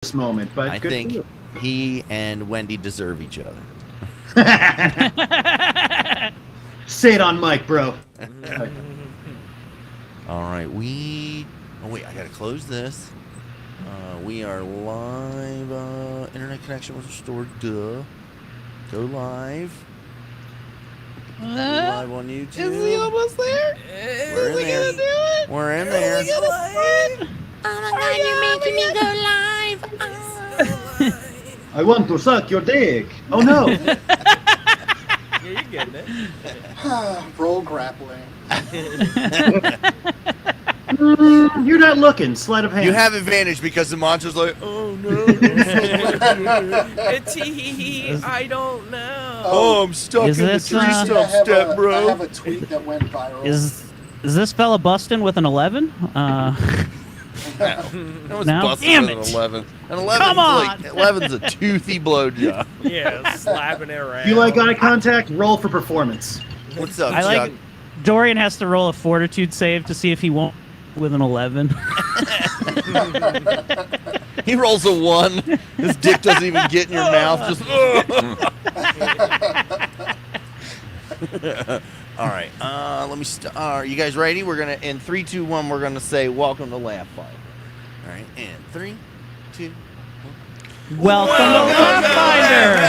this moment, but I good think for you. he and Wendy deserve each other. Say it on mic, bro. All right, oh wait, I gotta close this. We are live. Internet connection was restored. Duh. Go live. Go live on YouTube. Is he almost there? We're in there. Gonna do it? We're in there. Is he gonna slide? Oh my god, you're making me go live. I want to suck your dick. Oh no. Yeah, you're getting it. Roll grappling. You're not looking. Sleight of hand. You have advantage because the monster's like, oh no. It's I don't know. Oh, I'm stuck Is in the this, tree uh, stump step, I bro. have a tweet that went viral. Is this fella busting with an 11? That was No? busted Damn with it. an 11. An 11's Come on! like 11's a toothy blowjob. Yeah, slapping it around. If you like eye contact, roll for performance. What's up, I Chuck? like Dorian has to roll a fortitude save to see if he won't with an 11. He rolls a 1. His dick doesn't even get in your mouth. Just. All right. Let me. Are you guys ready? We're gonna in 3, 2, 1. We're gonna say welcome to Laughfinder. All right. And 3, 2. Welcome to Laughfinder!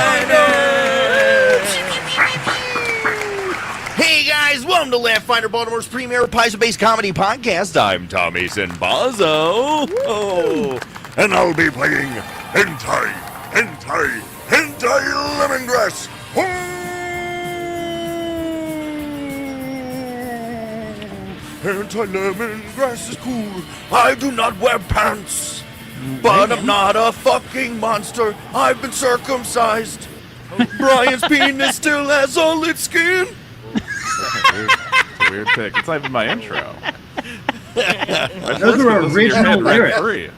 Hey guys, welcome to Laughfinder, Baltimore's premier Paizo-based comedy podcast. I'm Tommy Sinbazo. Oh, And I'll be playing Hentai Lemongrass. Hentai Lemongrass is cool. I do not wear pants, but I'm not a fucking monster. I've been circumcised. Brian's penis still has all its skin. It's a weird pick. It's not even my intro. Those are original lyrics.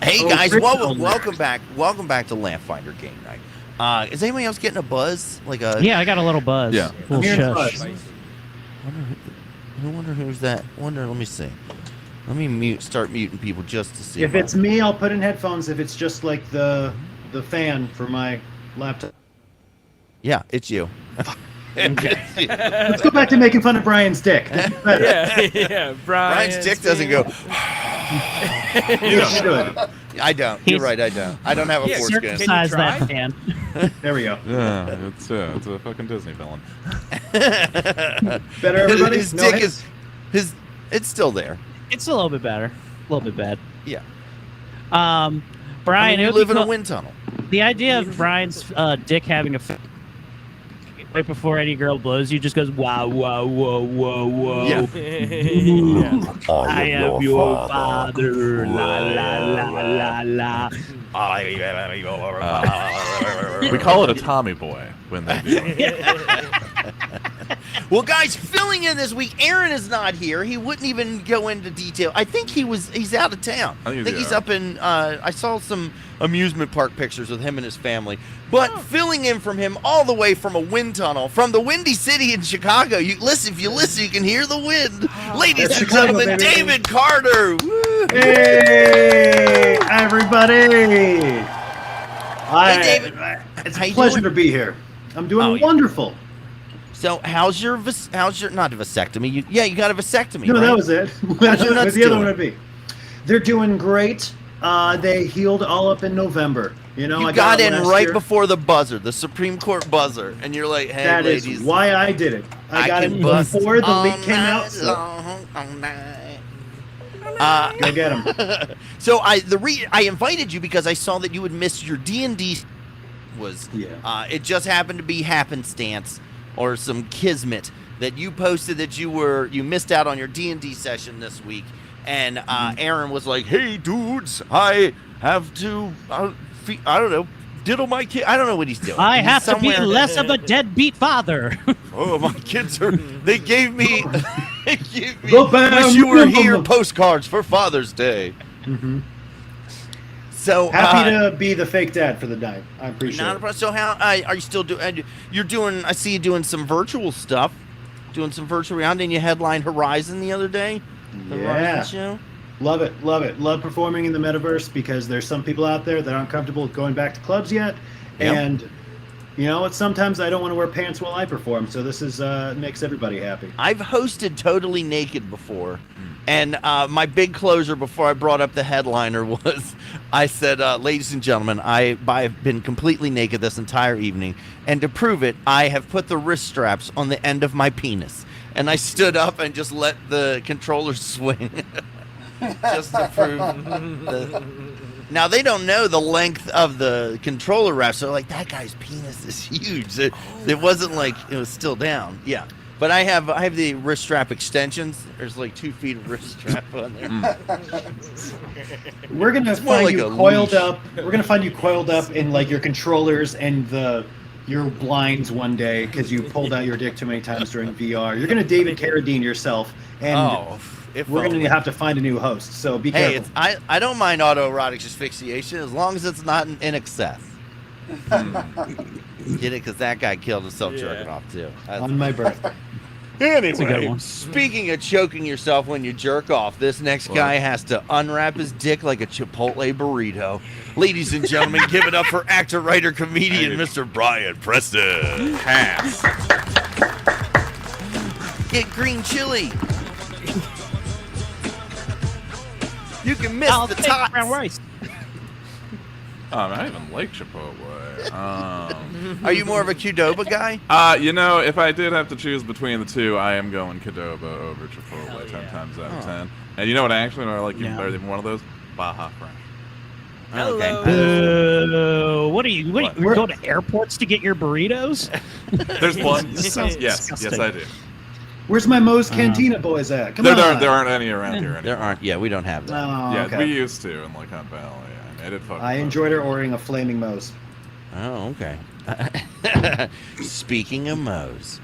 Hey Oh, guys, original welcome back to Laughfinder Game Night. Is anybody else getting a buzz? Like a Yeah, I got a little buzz. Yeah. Little Here's shush. buzz. I wonder who's that. Let me see. Let me start muting people just to see. If it's me, I'll put in headphones. If it's just like the fan for my laptop. Yeah, it's you. Let's go back to making fun of Brian's dick. That's better. Yeah, Brian's dick doesn't go. You should. I don't. You're He's- right. I don't. I don't have a Yeah, foreskin. Circumcise try? that fan. There we go. Yeah, it's a fucking Disney villain. Better, everybody? His No dick hits? is it's still there. It's a little bit better. A little bit bad. Yeah. Brian, I mean, it you would live be in a cool- wind tunnel. The idea of Brian's dick having a right before any girl blows you just goes wow, wow, whoa, whoa, whoa. Yeah. I am your father. La la la la la. We call it a Tommy boy when they do it. Well, guys, filling in this week, Aaron is not here. He wouldn't even go into detail. I think he's out of town. I think he's yeah. up in. I saw some amusement park pictures with him and his family. But filling in from him all the way from a wind tunnel from the Windy City in Chicago. If you listen, you can hear the wind. Ladies That's and Chicago, gentlemen, baby. David Carter. Woo! Hey, everybody! Hey, David. It's How a you pleasure doing? to be here. I'm doing Oh, yeah. wonderful. So how's your not a vasectomy? You got a vasectomy. No, right? that was it. How's your nuts What's the other doing? one would be? They're doing great. They healed all up in November. You know, You I got it in last right year. before the buzzer, the Supreme Court buzzer, and you're like, "Hey, That ladies, is why I did it. I got can it bust before the all leak came out. night So long, all night." go get them. So I invited you because I saw that you had missed your D&D. Yeah. It just happened to be happenstance or some kismet that you posted that you missed out on your D&D session this week, and Aaron was like, "Hey dudes, I have to I don't know, diddle my kid. I don't know what he's doing. I He's have to be somewhere- less of a deadbeat father. Oh, my kids are. They gave me. The band Wish you were here. member. Postcards for Father's Day. Mhm. So Happy to be the fake dad for the night. I appreciate Not a it. problem. So how are you still doing? You're doing. I see you doing some virtual stuff, doing some virtual reality, and you headlined Horizon the other day. The Yeah. Horizon show. Love it, love it. Love performing in the metaverse because there's some people out there that aren't comfortable with going back to clubs yet. Yep. And you know what? Sometimes I don't want to wear pants while I perform, so this is makes everybody happy. I've hosted totally naked before, and my big closer before I brought up the headliner was, I said, ladies and gentlemen, I've been completely naked this entire evening, and to prove it, I have put the wrist straps on the end of my penis, and I stood up and just let the controller swing, just to prove the... Now, they don't know the length of the controller wrap, so like, that guy's penis is huge. It wasn't like it was still down. Yeah. But I have the wrist strap extensions. There's like 2 feet of wrist strap on there. We're gonna It's more find like you a coiled leash. up. We're gonna find you coiled up in like your controllers and your blinds one day because you pulled out your dick too many times during VR. You're gonna David Carradine yourself, and if we're only. gonna have to find a new host. So be Hey, careful. I don't mind autoerotic asphyxiation as long as it's not in excess. Get it? Because that guy killed himself jerking off too. On my birthday. That's a good Anyway, one. speaking of choking yourself when you jerk off, this next guy has to unwrap his dick like a Chipotle burrito. Ladies and gentlemen, give it up for actor, writer, comedian, Mr. Brian Preston. Pass. Get green chili. You can miss I'll the take tots. brown rice. I don't even like Chipotle. Are you more of a Qdoba guy? You know, if I did have to choose between the two, I am going Qdoba over Chipotle 10 times out of 10. And you know what I actually like even better than one of those? Baja Fresh. Okay. Boo. What are you? What? You go to airports to get your burritos? There's one. This sounds Yes, disgusting. I do. Where's my Moe's Cantina boys at? Come on. There aren't any around here anymore. There aren't. Yeah, we don't have that. Oh, Yeah, okay. we used to in like Hunt Valley. I did fuck. I enjoyed her ordering a flaming Moe's. Oh, okay. Speaking of Moe's.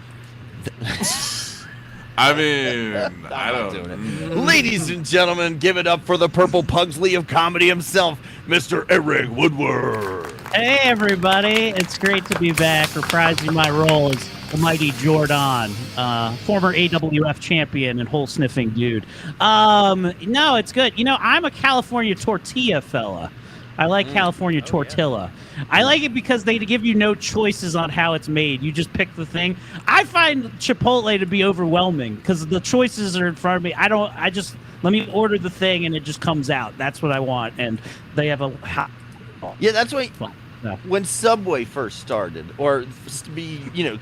I mean, I not don't. doing it. Ladies and gentlemen, give it up for the Purple Pugsley of comedy himself, Mr. Eric Woodward. Hey, everybody. It's great to be back, reprising my role as the mighty Jordan, former AWF champion and hole-sniffing dude. No, it's good. You know, I'm a California tortilla fella. I like California tortilla. I like it because they give you no choices on how it's made. You just pick the thing. I find Chipotle to be overwhelming because the choices are in front of me. I just let me order the thing and it just comes out. That's what I want. And they have a hot. Yeah, that's why Yeah. when Subway first started, or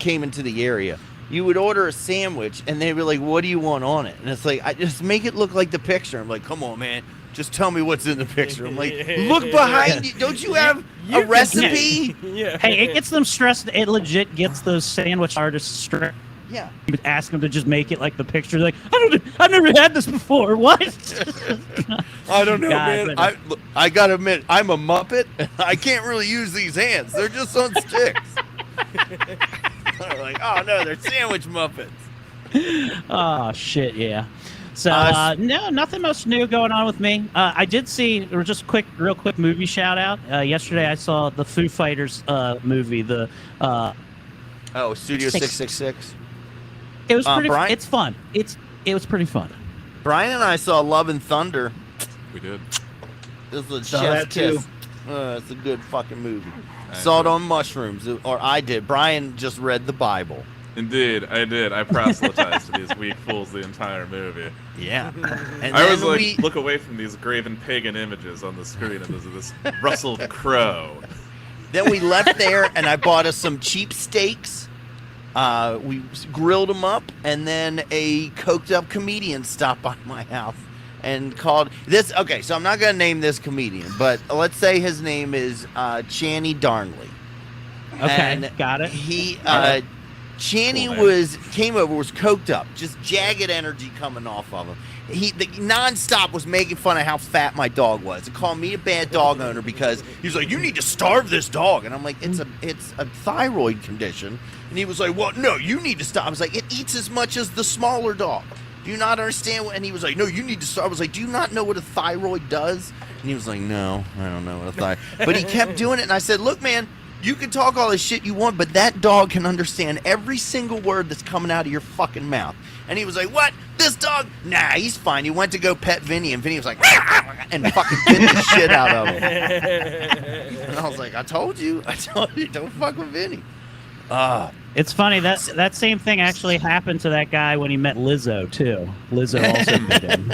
came into the area, you would order a sandwich and they were like, "What do you want on it?" And it's like, I just make it look like the picture. I'm like, "Come on, man, just tell me what's in the picture." I'm like, "Look behind you. Don't you have a recipe?" Yeah. Hey, it gets them stressed. It legit gets those sandwich artists stressed. Yeah. You would ask them to just make it like the picture. Like, I've never had this before. What? I don't know, God, man. but- I gotta admit, I'm a Muppet. I can't really use these hands. They're just on sticks. I'm like, oh no, they're sandwich Muppets. Oh shit, yeah. So no, nothing much new going on with me. I did see, or just real quick movie shout out. Yesterday I saw the Foo Fighters movie. The Oh, Studio 666. it was pretty. Brian? It's fun. It was pretty fun. Brian and I saw Love and Thunder. We did. This was a Saw chef's that, too. kiss. It's a good fucking movie. Saw it on mushrooms, or I did. Brian just read the Bible. Indeed, I did. I proselytized to these weak fools the entire movie. Yeah. And I was then like, look away from these graven pagan images on the screen, and there's this rustled crow. Then we left there, and I bought us some cheap steaks. We grilled them up, and then a coked-up comedian stopped by my house and called this. Okay, so I'm not gonna name this comedian, but let's say his name is Channy Darnley. Okay, And got it. He Channy Cool, man. came over, was coked up, just jagged energy coming off of him. The nonstop was making fun of how fat my dog was, and called me a bad dog owner because he was like, "You need to starve this dog," and I'm like, "It's a thyroid condition," and he was like, "Well, no, you need to stop." I was like, "It eats as much as the smaller dog. Do you not understand what?" And he was like, "No, you need to start." I was like, "Do you not know what a thyroid does?" And he was like, "No, I don't know what a thyroid." But he kept doing it, and I said, "Look, man. You can talk all this shit you want, but that dog can understand every single word that's coming out of your fucking mouth." And he was like, "What? This dog, nah, he's fine. He went to go pet Vinny, and Vinny was like, and fucking bit the shit out of him. And I was like, I told you, don't fuck with Vinny. It's funny that same thing actually happened to that guy when he met Lizzo too. Lizzo also bit him.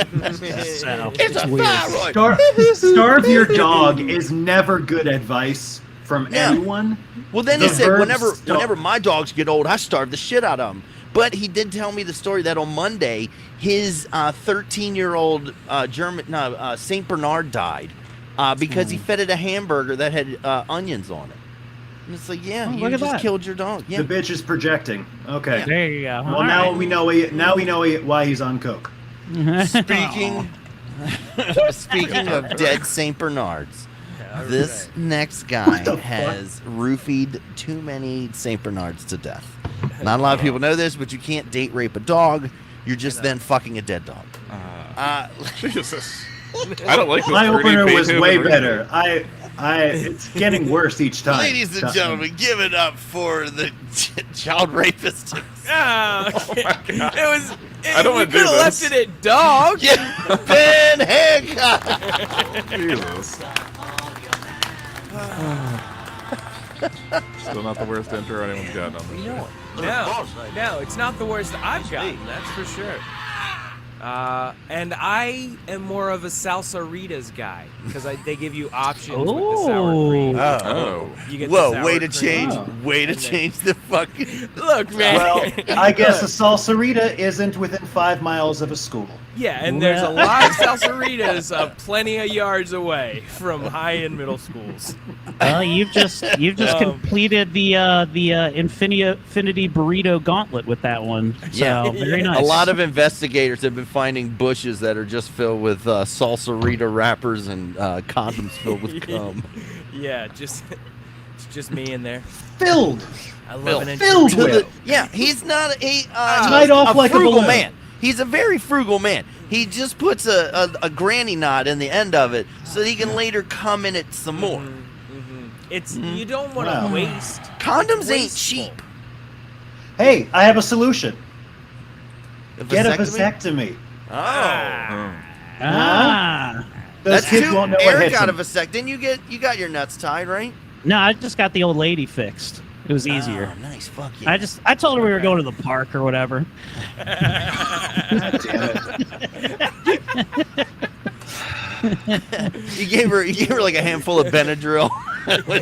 So, It's a weird. thyroid. Starve your dog is never good advice from anyone. Well, then The he said, verb whenever my dogs get old, I starve the shit out of them. But he did tell me the story that on Monday, his 13-year-old Saint Bernard died because he fed it a hamburger that had onions on it. And it's like, yeah, you just killed your dog. Yeah. The bitch is projecting. Okay. Yeah. There you go. Well, All now right. we know why he's on coke. Speaking of dead Saint Bernards, this next guy has roofied too many Saint Bernards to death. Not a lot of people know this, but you can't date rape a dog. You're just then fucking a dead dog. Jesus. I don't like this. My dirty opener was Beethoven way record. better. It's getting worse each time. Ladies and gentlemen, give it up for the child rapist. Oh, it was. I don't wanna do could have left this. it at dog. Yeah, Ben Hancock. Jesus. Still not the worst intro anyone's gotten on this show. No, it's not the worst I've gotten. That's for sure. And I am more of a salsa-ritas guy because they give you options with the sour cream. Oh. You get the Whoa, sour way to cream. change. Oh. Way to change the fucking. Look, man. Well, I guess a salsarita isn't within 5 miles of a school. Yeah, and there's a lot of salsaritas plenty of yards away from high and middle schools. Well, you've just completed the infinity burrito gauntlet with that one. So Yeah. very nice. A lot of investigators have been finding bushes that are just filled with salsa-rita wrappers and condoms filled with cum. Yeah, it's just me in there. Filled. I love an Filled enchilada. with. Yeah, he's not Tied off like a frugal balloon. man. He's a very frugal man. He just puts a granny knot in the end of it so that he can later come in it some more. It's you don't want to Wow. waste. Condoms ain't Wasteful. cheap. Hey, I have a solution. A Get a vasectomy? vasectomy. Oh. Those That's kids too. won't know what Eric hits got a them. vasectomy. You got your nuts tied, right? No, I just got the old lady fixed. It was easier. Oh, nice. Fuck yeah. I told her we were going to the park or whatever. God damn it. You gave her like a handful of Benadryl.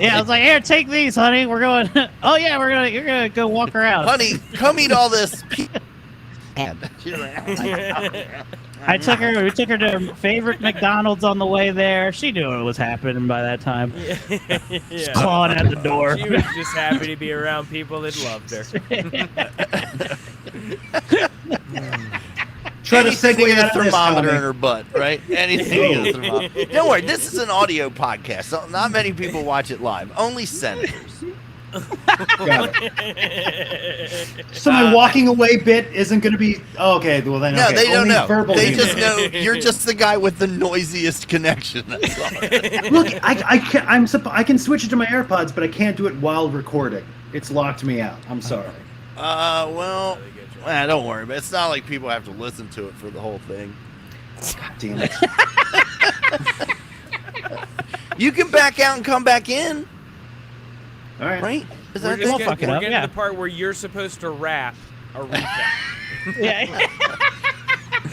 Yeah, I was like, "Here, take these, honey. We're going." Oh yeah, you're gonna go walk around. Honey, come eat all this. We took her to her favorite McDonald's on the way there. She knew what was happening by that time. Yeah. Clawing at the door. She was just happy to be around people that loved her. Try to Anything segue with a out of this, thermometer in Tommy. her butt, right? Anything with a thermometer. Don't worry, this is an audio podcast, so not many people watch it live. Only senators. Got it. So my walking away bit isn't going to be okay. Well then, No, okay. they don't Only know. verbal They humor. just know you're just the guy with the noisiest connection. That's all. Look, I can switch it to my AirPods, but I can't do it while recording. It's locked me out. I'm sorry. Well, don't worry, but it's not like people have to listen to it for the whole thing. God damn it. You can back out and come back in, All right. right? Is We're that just the- fuck it we're up, getting yeah. to the part where you're supposed to rap a recap. Yeah.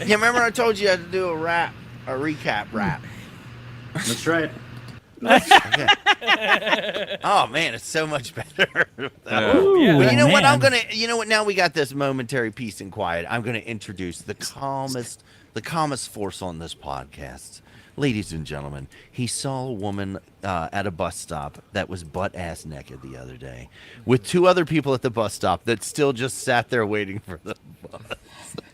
Yeah, remember I told you I had to do a recap rap. That's right. Okay. Oh man, it's so much better. Yeah. Yeah. Well, you know what? man. You know what? Now we got this momentary peace and quiet. I'm gonna introduce the calmest force on this podcast. Ladies and gentlemen, he saw a woman at a bus stop that was butt-ass naked the other day with two other people at the bus stop that still just sat there waiting for the bus.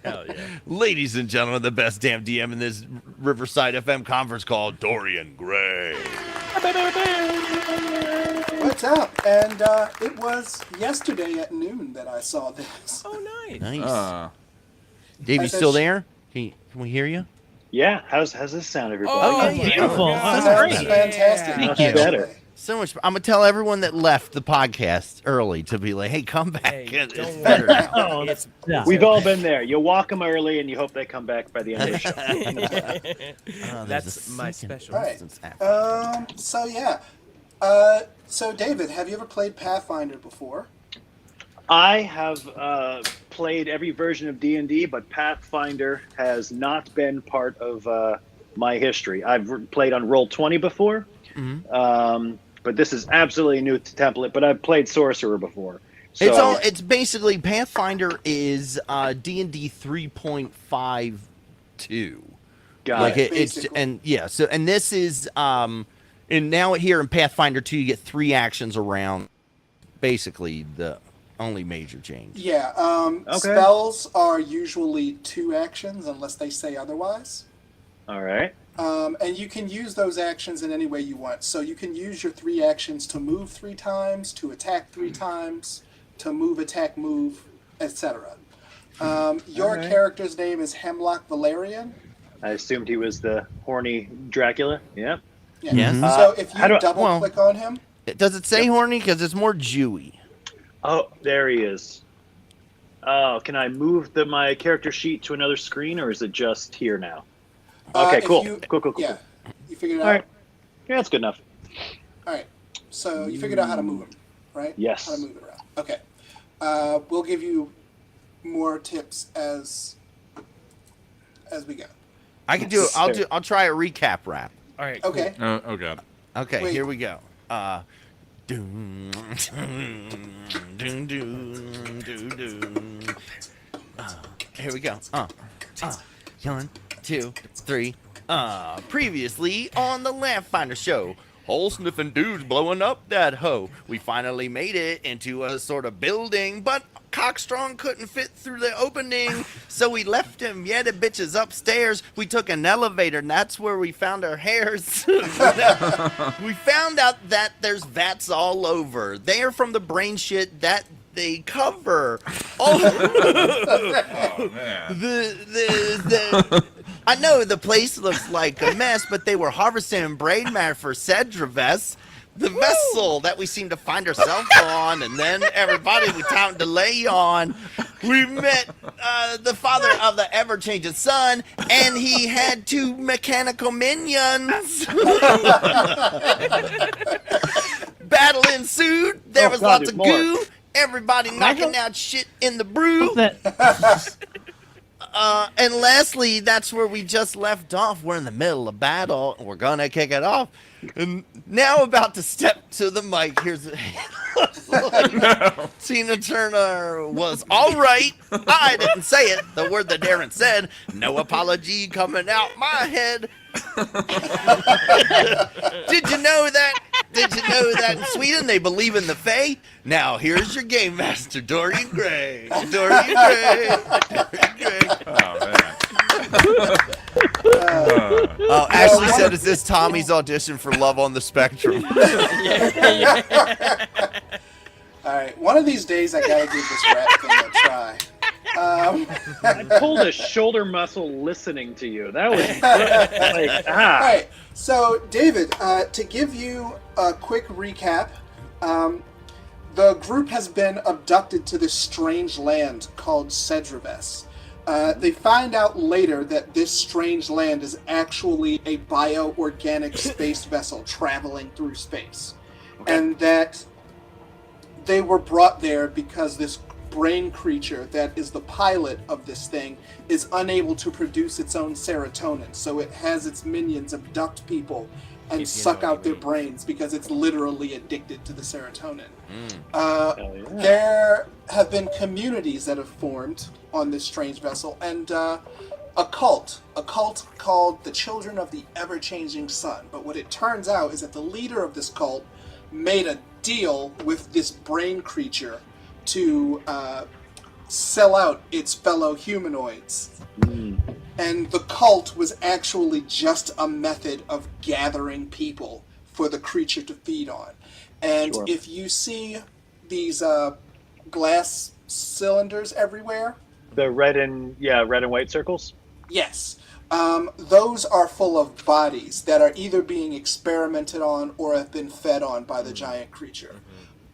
Hell yeah. Ladies and gentlemen, the best damn DM in this Riverside FM conference call, Dorian Gray. What's up? And it was yesterday at noon that I saw this. Oh, nice. Nice. Dave, I you said still there? Can we hear you? Yeah. How's this sound, everybody? Oh, yeah, yeah. Beautiful. Yeah. Oh, That that's was great. fantastic. Thank Much you. Better. So much. I'm gonna tell everyone that left the podcast early to be like, "Hey, come back. Hey, It's don't better worry. now." Oh, It's, yeah. We've all been there. You walk them early, and you hope they come back by the end of the show. Oh, there's That's a my second special. All right. instance happening. So yeah. So David, have you ever played Pathfinder before? I have played every version of D&D, but Pathfinder has not been part of my history. I've played on Roll20 before, but this is absolutely a new template. But I've played Sorcerer before. So It's basically Pathfinder is D&D 3.52. got Like it. it's Basically. and yeah, so and this is and now here in Pathfinder 2 you get 3 actions around, basically the only major change. Yeah. Okay. Spells are usually 2 actions unless they say otherwise. All right. And you can use those actions in any way you want. So you can use your 3 actions to move 3 times, to attack 3 times, to move, attack, move, etc. Your Alright. character's name is Hemlock Valerian. I assumed he was the horny Dracula. Yeah. Yeah. Yes. So if how you do- double click on him, Does it say horny? Because it's more Jewy. Oh, there he is. Oh, can I move my character sheet to another screen, or is it just here now? Okay, if cool. you- Cool. Yeah. You figured it out? All right. Yeah, that's good enough. All right. So you figured out how to move him, right? Yes. How to move it around. Okay. We'll give you more tips as we go. I can do it. I'll try a recap rap. All right. Cool. Okay. Oh god. Okay, Wait. here we go. Doom, doom, doom, doom, doom. Here we go. 1, 2, 3. Previously on the Laughfinder show, hole sniffing dudes blowing up that hoe. We finally made it into a sort of building, but Cockstrong couldn't fit through the opening, so we left him. Yeah, the bitch is upstairs. We took an elevator, and that's where we found our hairs. We found out that there's vats all over. They are from the brain shit that they cover. Oh, Oh man. I know the place looks like a mess, but they were harvesting brain matter for Cedravess, the vessel that we seem to find ourselves on, and then everybody we time to lay on. We met the father of the ever-changing sun, and he had 2 mechanical minions. Battle ensued. There was God, lots of there's more. goo. Everybody knocking out shit in the brew. And lastly, that's where we just left off. We're in the middle of battle, and we're gonna kick it off. And now about to step to the mic. Here's Tina Turner was all right. I didn't say it. The word that Darren said. No apology coming out my head. Did you know that? Did you know that in Sweden they believe in the Fae? Now here's your game master, Dorian Gray. Dorian Gray. Dorian Gray. Oh man. Oh, Ashley said, "Is this Tommy's audition for Love on the Spectrum?" All right. One of these days, I gotta give this rap thing a try. I pulled a shoulder muscle listening to you. That was like, All right. So, David, to give you a quick recap, the group has been abducted to this strange land called Cedravess. They find out later that this strange land is actually a bioorganic space vessel traveling through space. And that they were brought there because this brain creature that is the pilot of this thing is unable to produce its own serotonin. So it has its minions abduct people and suck out their brains because it's literally addicted to the serotonin. There have been communities that have formed on this strange vessel, and a cult called the Children of the Ever-Changing Sun. But what it turns out is that the leader of this cult made a deal with this brain creature to sell out its fellow humanoids. And the cult was actually just a method of gathering people for the creature to feed on. And if you see these glass cylinders everywhere, the red and white circles. yes, Those are full of bodies that are either being experimented on or have been fed on by the giant creature.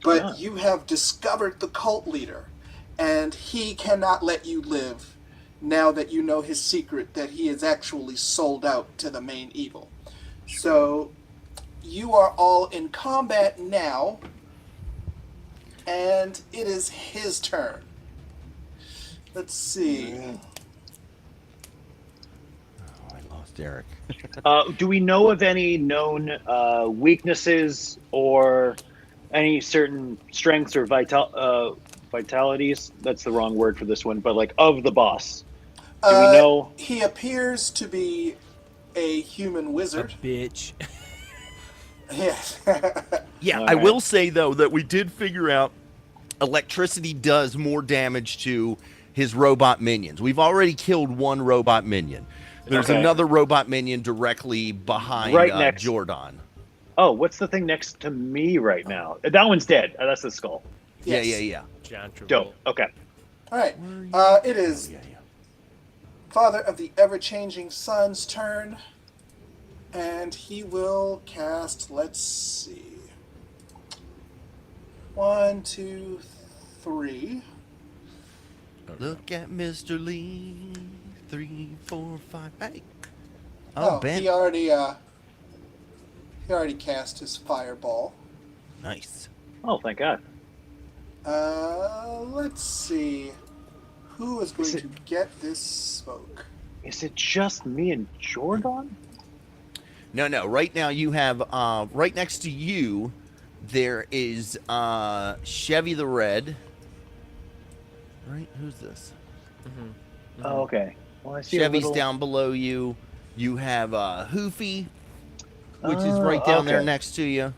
But you have discovered the cult leader, and he cannot let you live now that you know his secret that he is actually sold out to the main evil. So you are all in combat now, and it is his turn. Let's see. I lost Eric. Do we know of any known weaknesses or any certain strengths or vitalities? That's the wrong word for this one, but like of the boss. Do we know? He appears to be a human wizard. Bitch. Yes. Yeah, All I right. will say though that we did figure out electricity does more damage to his robot minions. We've already killed one robot minion. There's Okay. another robot minion directly behind Right next. Jordan. Oh, what's the thing next to me right now? That one's dead. That's the skull. Yes. Yeah. John Travolta. Dope. Okay. All right. It is Father of the Ever-Changing Sun's turn, and he will cast, let's see, 1, 2, 3. Look at Mr. Lee. 3, 4, 5. Hey. Oh, Ben. he already cast his fireball. Nice. Oh, thank God. Let's see. Who is going Is it- to get this smoke? Is it just me and Jordan? No. Right now you have right next to you there is Chevy the Red. Right? Who's this? Oh, okay. Well, I see Chevy's a little... down below you. You have Hoofy, which is Oh, right down there okay. next to you.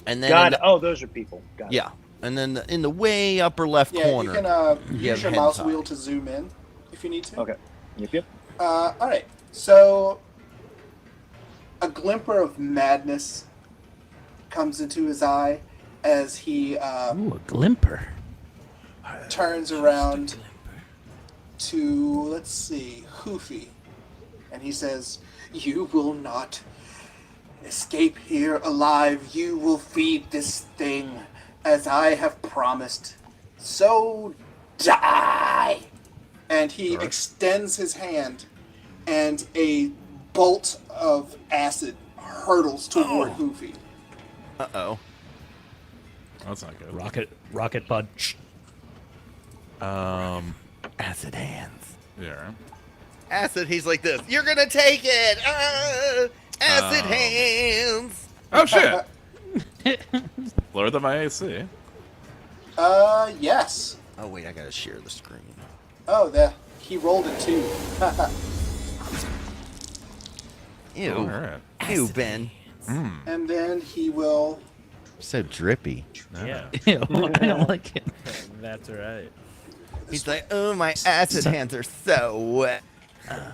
And then Got it. Oh, those are people. Got it. yeah. And then in the way upper left Yeah, corner. you can you use have your mouse hentai. wheel to zoom in if you need to. Okay. Yep. All right. So a glimmer of madness comes into his eye as he Ooh, a glimper. turns around to, let's see, Hoofy, and he says, "You will not escape here alive. You will feed this thing as I have promised. So die!" And he extends his hand, and a bolt of acid hurtles toward Hoofy. Uh-oh. That's not good. Rocket punch. Acid hands. Yeah. Acid, he's like this. You're gonna take it! Acid hands! Oh shit! Lower than my AC. Yes. Oh wait, I gotta share the screen. Oh, he rolled it too. Ew. All right. Ew, Ben. And then he will. So drippy. Yeah, Ew, I don't like it. that's right. He's like, oh, my acid hands are so wet.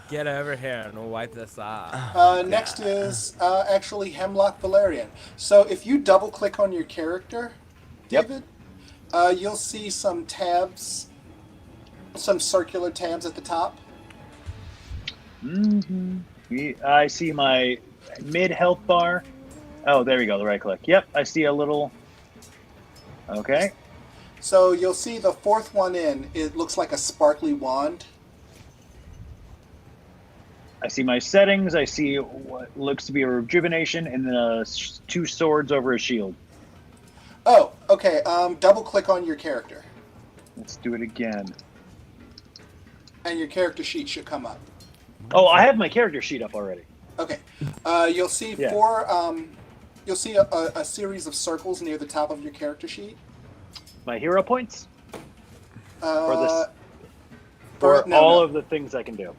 Get over here and we'll wipe this off. Next is actually Hemlock Valerian. So if you double click on your character, Yep. David, you'll see some tabs, some circular tabs at the top. I see my mid health bar. Oh, there we go. The right click. Yep. I see a little. Okay. So you'll see the fourth one in. It looks like a sparkly wand. I see my settings. I see what looks to be a rejuvenation and then 2 swords over a shield. Oh, okay. Double click on your character, Let's do it again. and your character sheet should come up. Oh, I have my character sheet up already. Okay. You'll see Yeah. You'll see a series of circles near the top of your character sheet. My hero points? Or Uh, Or no, all no. of the things I can do.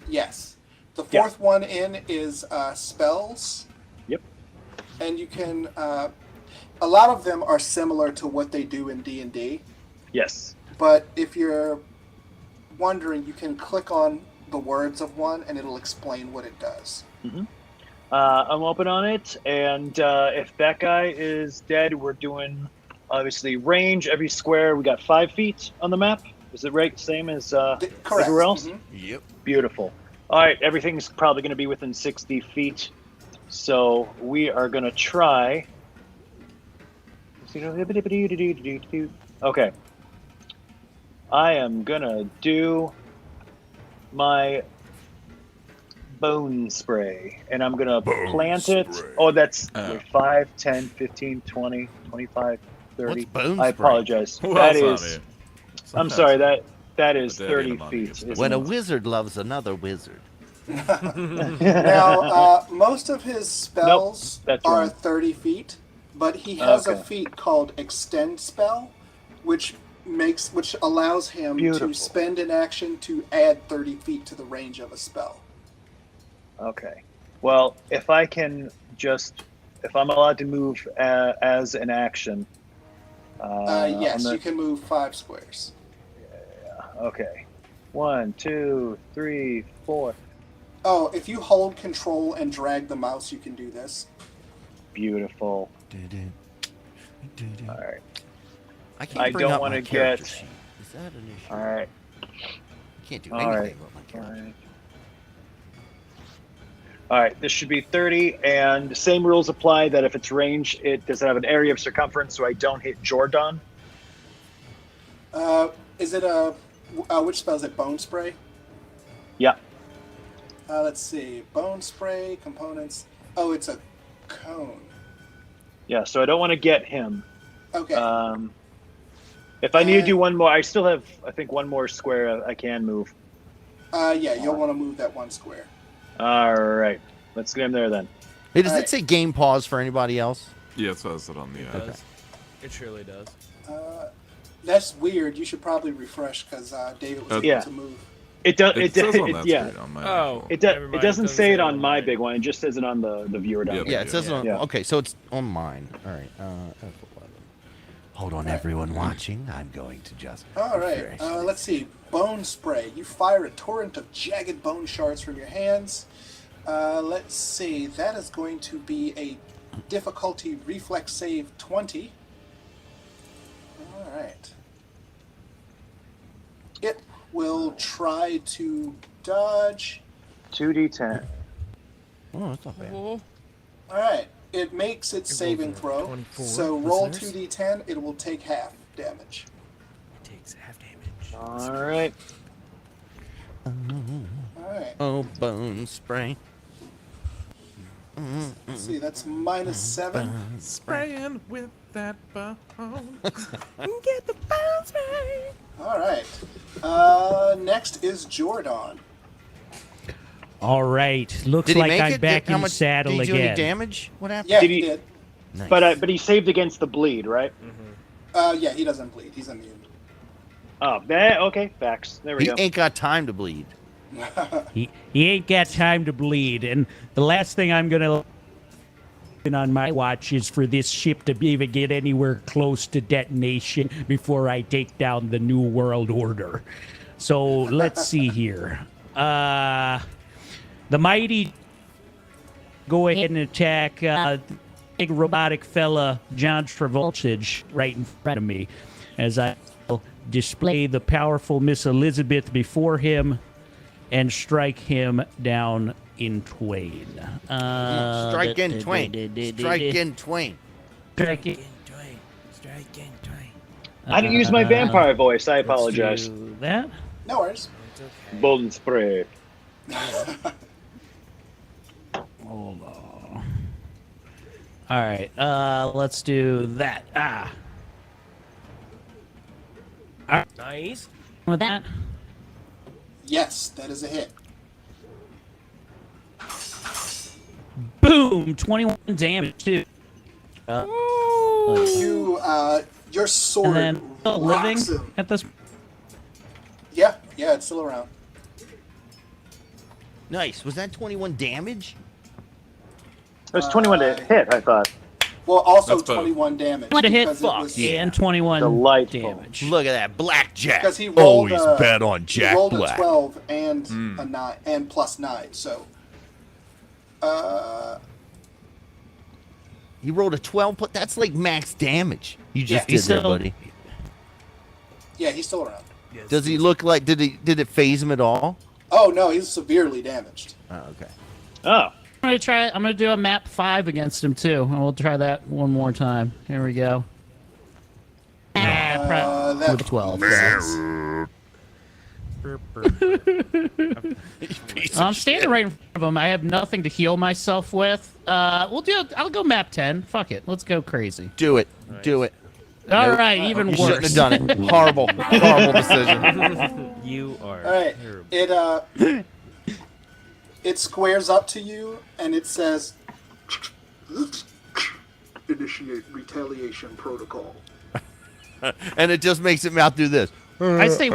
Yes. The Yeah. fourth one in is spells, Yep. and you can. A lot of them are similar to what they do in D&D, Yes. but if you're wondering, you can click on the words of one, and it'll explain what it does. I'm open on it, and if that guy is dead, we're doing obviously range. Every square, we got 5 feet on the map. Is it right? Same as Correct. everywhere else? Mhm. Yep. Beautiful. All right, everything's probably going to be within 60 feet. So we are going to try. Okay. I am going to do my bone spray, and I'm going to plant it. Oh, that's 5, 10, 15, 20, 25, 30. What's bone I spray? apologize. Well, That that's not is. it. I'm Sometimes sorry. it- That is But that ain't 30 among feet. us. isn't When a it? wizard loves another wizard. Now, most of his spells that's are wrong. 30 feet, but he has a Okay. feat called Extend Spell, which allows him Beautiful. to spend an action to add 30 feet to the range of a spell. Okay. Well, if I'm allowed to move as an action. Yes, I'm you can move 5 squares. Okay. 1, 2, 3, 4. Oh, if you hold control and drag the mouse, you can do this. Beautiful. All right. I can't I bring don't up wanna my character get- sheet. Is that an issue? All right. I can't do All anything right. with my character. All right. This should be 30, and the same rules apply. That if it's range, it does have an area of circumference, so I don't hit Jordan. Is it which spell is it? Bone Spray? Yeah. Let's see. Bone Spray, components. Oh, it's a cone. Yeah. So I don't want to get him. Okay. If I need to do one more, I still have, I think, one more square I can move. Yeah, you'll want to move that 1 square. All right. Let's get him there then. Hey, does Alright. it say game pause for anybody else? Yeah, it says it on the. It does. It surely does. That's weird. You should probably refresh because David was able Yeah. to move. It does. It says on It, that yeah. screen on my. Oh. It, Never it mind, doesn't it say it on my mine. big one. It just says it on the viewer down Yeah, there. Yeah, it says it on. Yeah. Okay, so it's on mine. All right. F11. Hold on, everyone watching. I'm going to just. All right. refresh. Let's see. Bone Spray. You fire a torrent of jagged bone shards from your hands. Let's see. That is going to be a difficulty reflex save 20. All right. It will try to dodge. 2d10. Oh, that's not bad. All right. It makes its saving rolls a throw. 24, So roll listeners. 2d10. It will take half damage. It takes half damage. All right. All right. Oh, bone spray. Let's see. That's -7. Spraying with that bone. Get the bounce back. All right. Next is Jordan. All right. Looks Did he like make I'm it? back How in much saddle did he do any again. damage? What happened? Yeah, Did he he- did. Nice. But he saved against the bleed, right? Yeah, he doesn't bleed. He's immune. Oh, okay. Facts. There we He go. ain't got time to bleed. He ain't got time to bleed. And the last thing I'm going to on my watch is for this ship to even get anywhere close to detonation before I take down the New World Order. So let's see here. The mighty go ahead and attack big robotic fella John Travoltage right in front of me as I display the powerful Miss Elizabeth before him and strike him down in twain. Strike in twain. Strike in twain. Strike it. Strike in twain. I didn't use my vampire voice. I apologize. Let's do that. No worries. It's okay. Golden spray. Hold on. All right. Let's do that. Nice. With that. Yes, that is a hit. Boom! 21 damage too. You, your sword And then still living rocks him. at this. Yeah, it's still around. Nice. Was that 21 damage? It was 21 to hit, I thought. Well, also That's both. 21 damage. What a hit! because it Fuck was- yeah, and 21 Delightful. damage. Look at that blackjack. Because he rolled, Always bet on he Jack rolled Black. a 12 and a 9 and +9. So, He rolled a 12. That's like max damage. You just Yeah, did there, still- buddy. yeah, he's still around. Does he look like? Did it phase him at all? Oh no, he's severely damaged. Oh, okay. Oh. I'm gonna do a map 5 against him too, and we'll try that one more time. Here we go. That With 12. misses. I'm standing right in front of him. I have nothing to heal myself with. I'll go map 10. Fuck it. Let's go crazy. Do it. Do it. All right, even You worse. shouldn't have done it. Horrible. Horrible decision. You are All right. terrible. It squares up to you and it says, "Initiate retaliation protocol." And it just makes it mouth do this. I say,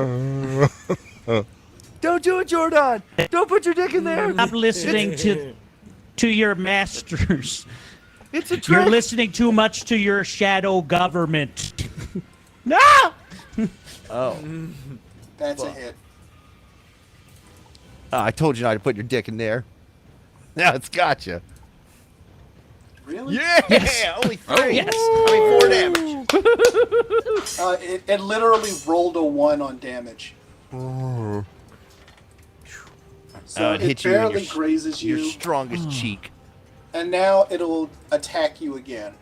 Don't do it, Jordan. Don't put your dick in there. I'm listening to your masters. It's a You're trick. listening too much to your shadow government. No! Oh. That's a hit. I told you not to put your dick in there. Now it's gotcha. Really? Yeah. Only 3. Yes. I mean 4 damage. It literally rolled a 1 on damage. So it it hit you in barely your grazes you, Your strongest cheek. and now it'll attack you again.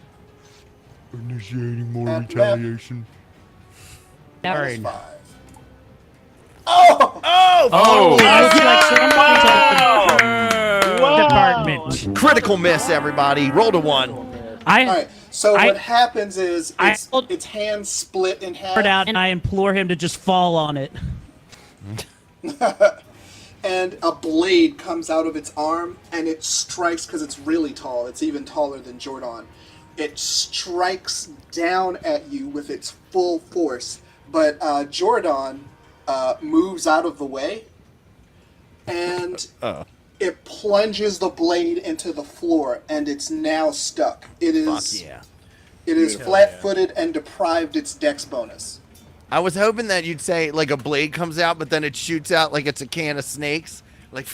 Initiating more At retaliation. Minus Darn. 5. Oh! Oh! Looks like someone's Wow. department. Critical miss, everybody. Rolled a 1. All right. So I- what happens is I- its hands split in half, Out, and I implore him to just fall on it. and a blade comes out of its arm, and it strikes because it's really tall. It's even taller than Jordan. It strikes down at you with its full force, but Jordan moves out of the way, and it plunges the blade into the floor, and it's now stuck. It is Fuck yeah. it is flat-footed and deprived its dex bonus. I was hoping that you'd say like a blade comes out, but then it shoots out like it's a can of snakes. Like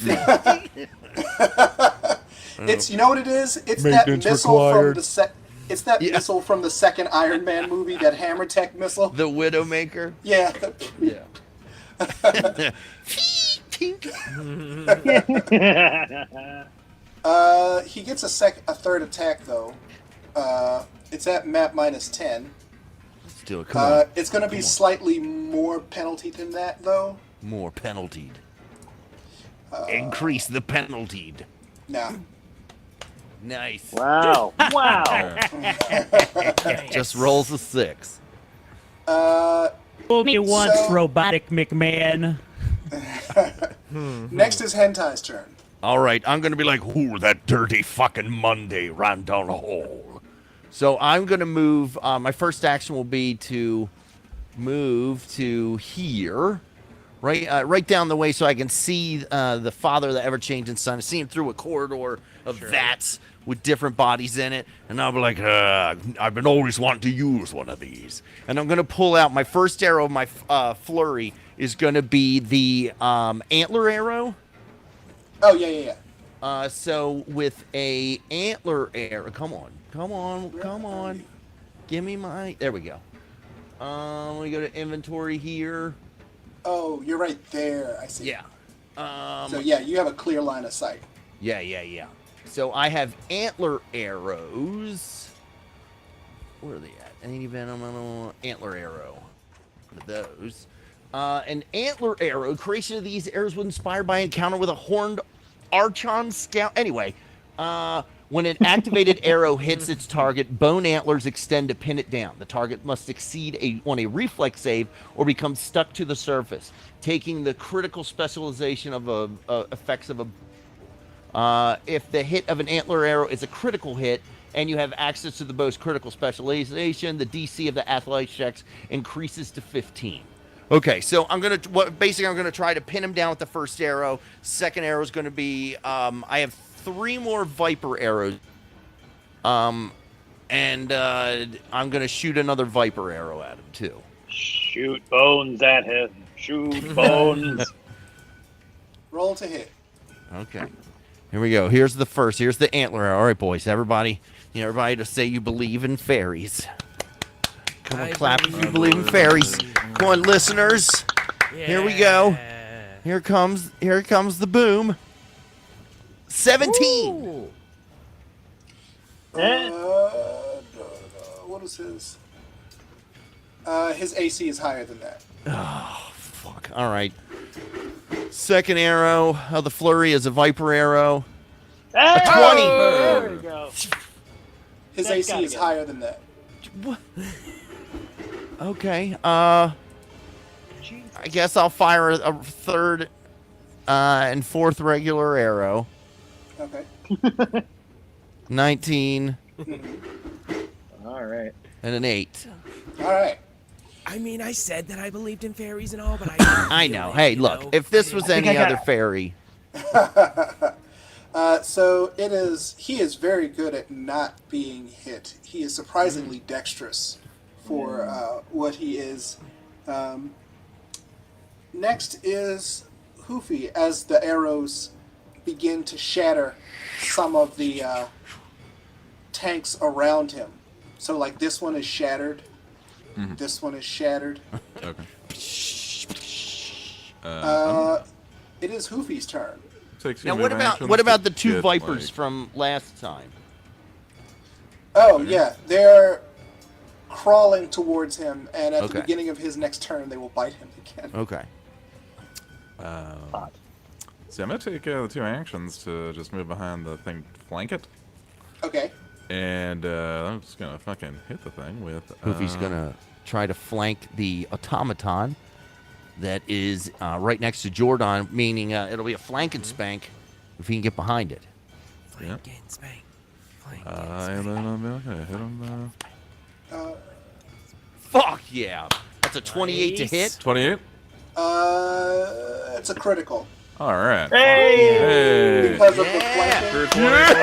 It's you know what it is? It's that Maintenance missile required. from the It's that missile from the second Iron Man movie, that Hammer Tech missile. the Widowmaker. Yeah. Yeah. He gets a third attack though. It's at map minus 10. Let's do it. Come on. It's going to be slightly more penalty than that though. More penaltied. Increase the penaltied. Nah. Nice. Wow. Wow. Just rolls a 6. Fool me once, So- robotic McMahon. Next is Hentai's turn. All right, I'm gonna be like, ooh, that dirty fucking Monday ran down a hole. So I'm gonna move. My first action will be to move to here, right down the way, so I can see the father, the ever-changing son. I see him through a corridor of vats with different bodies in it, and I'll be like, I've been always wanting to use one of these, and I'm gonna pull out my first arrow of my flurry is gonna be the antler arrow. Oh yeah. So with a antler arrow, come on, give me my. There we go. We go to inventory here. Oh, you're right there. I see. Yeah. So yeah, you have a clear line of sight. Yeah. So I have antler arrows. Where are they at? Ain't even antler arrow. One of those. An antler arrow. Creation of these arrows was inspired by encounter with a horned Archon scout. Anyway, when an activated arrow hits its target, bone antlers extend to pin it down. The target must succeed on a reflex save or become stuck to the surface, taking the critical specialization of effects of a. If the hit of an antler arrow is a critical hit, and you have access to the bow's critical specialization, the DC of the athletics checks increases to 15. Okay, so I'm gonna try to pin him down with the first arrow. Second arrow is gonna be I have 3 more viper arrows, and I'm gonna shoot another viper arrow at him too. Shoot bones at him. Shoot bones. Roll to hit. Okay, here we go. Here's the first. Here's the antler arrow. All right, boys, everybody to say you believe in fairies. Come on, clap if you believe in fairies. Come on, listeners. Here we go. Here comes the boom. 17. Ooh. What is his? His AC is higher than that. Oh, fuck. All right. Second arrow of the flurry is a viper arrow. Hey! 20. There we go. His That's AC gotta is get higher than that. What? Okay. I guess I'll fire a third and fourth regular arrow. Okay. 19 All right. and an 8. All right. I mean, I said that I believed in fairies and all, but I know. Hey, look, if this was any other fairy. So it is. He is very good at not being hit. He is surprisingly dexterous for what he is. Next is Hoofy as the arrows begin to shatter some of the tanks around him. So, like, this one is shattered. This one is shattered. Okay. It is Hoofy's turn. Takes you Now, a what minute about actions what about to the two get, vipers like- from last time? Oh, yeah. They're crawling towards him, and at Okay. the beginning of his next turn, they will bite him again. Okay. See, I'm gonna take the 2 actions to just move behind the thing, flank it, Okay. and I'm just gonna fucking hit the thing with. Goofy's gonna try to flank the automaton that is right next to Jordan, meaning it'll be a flank and spank if he can get behind it. Flank and spank. Flank And then I'm gonna hit him. Fuck yeah! That's a 28 to hit. 28. It's a critical. All right. Hey! Hey. Because of the Yeah. flanking. For 24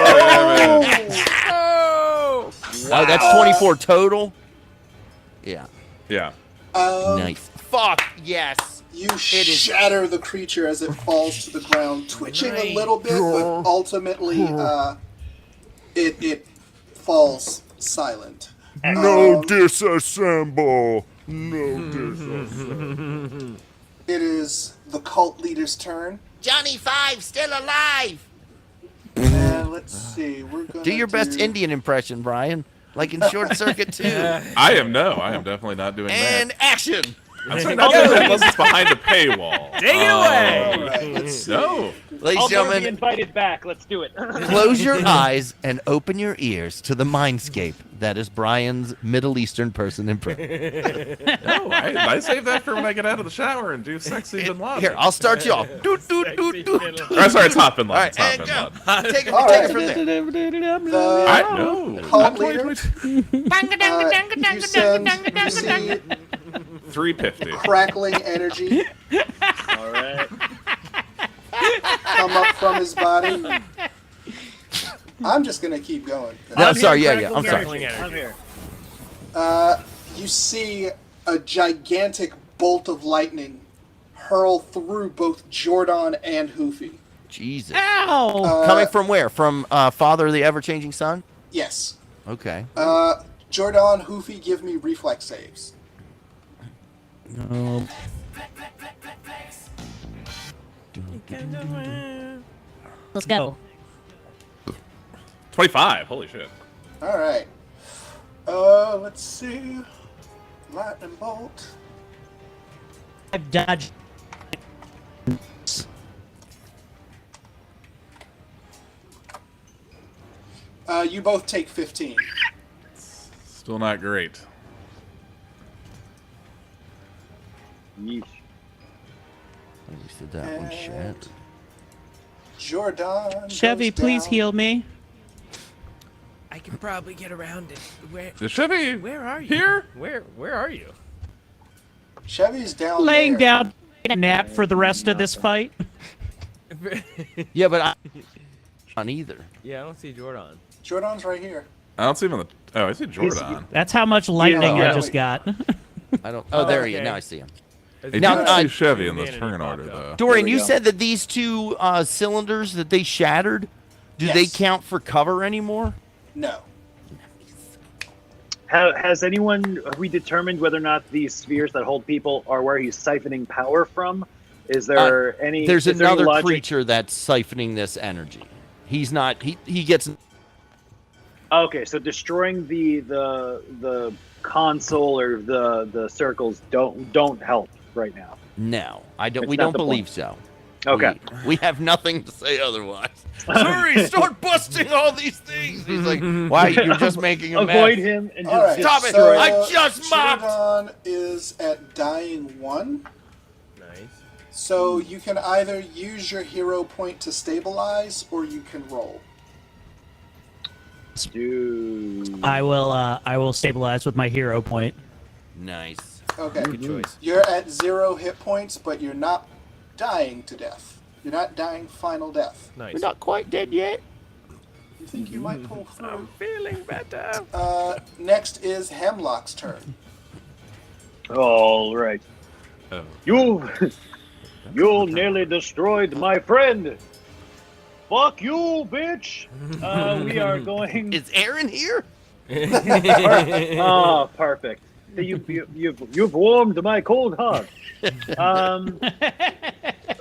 damage. Oh! Oh, that's 24 total. Yeah. Yeah. Nice. Fuck yes. You is- shatter the creature as it falls to the ground, twitching a little bit, but ultimately it falls silent. No disassemble. No disassemble. It is the cult leader's turn. Johnny Five still alive. And let's see, we're gonna Do your best Indian impression, Brian. Like in Short Circuit 2. I am definitely not doing And that. action. I'm saying not doing that unless it's behind a paywall. Take it away! All right, let's see. No. Ladies I'll and never be gentlemen, invited back. Let's do it. close your eyes and open your ears to the mindscape that is Brian's Middle Eastern person impression. No, I save that for when I get out of the shower and do sexy Bin Laden. Here, I'll start you off. Doot, doot, doot, doot. Oh, sorry, it's Hot Bin All Laden. right, It's Hot and Bin go. Laden. Take it, All take right. it from there. The I know. cult Not leader. 2022. You see 350. crackling energy All right. come up from his body. I'm just gonna keep going. No, I'm sorry. Yeah. I'm sorry. Crackling energy. I'm here. You see a gigantic bolt of lightning hurl through both Jordan and Hoofy. Jesus. Ow! Coming from where? From Father of the Ever-Changing Sun? Yes. Okay. Jordan, Hoofy, give me reflex saves. Let's go. 25. Holy shit. All right. Let's see. Lightning bolt. I've dodged. You both take 15. Still not great. Yeesh. At least did that one shit. Jordan. Chevy, goes please down. heal me. I can probably get around it. Is Chevy Where are you? here? Where are you? Chevy's down Laying there. down a nap for the rest of this fight. Yeah, but I on either. Yeah, I don't see Jordan. Jordan's right here. I don't see him on the. Oh, I see Jordan. That's how much lightning Yeah. I just got. I don't. Oh, there he is. okay. Now I see him. I Now, do see Chevy in the Humanity turn popped order, up. though. Dorian, we you go. said that these two cylinders that they shattered, do they Yes. count for cover anymore? No. Have we determined whether or not these spheres that hold people are where he's siphoning power from? Is there any? There's is there any another logic? creature that's siphoning this energy. He's not. He gets. Okay, so destroying the console or the circles don't help right now. No, I don't. It's We not don't the believe point. so. Okay. We have nothing to say otherwise. Sorry, start busting all these things. He's like, why? You're just making a Avoid mess. him and All just right, Stop it! so I just mopped! Jordan is at dying 1. Nice. So you can either use your hero point to stabilize, or you can roll. Dude. I will stabilize with my hero point. Nice. Okay. Good choice. You're at 0 hit points, but you're not dying to death. You're not dying final death. Nice. We're not quite dead yet. You think you might pull through. I'm feeling better. Next is Hemlock's turn. All right. Oh. You nearly destroyed my friend. Fuck you, bitch. We are going. Is Aaron here? Oh, perfect. You've warmed my cold heart.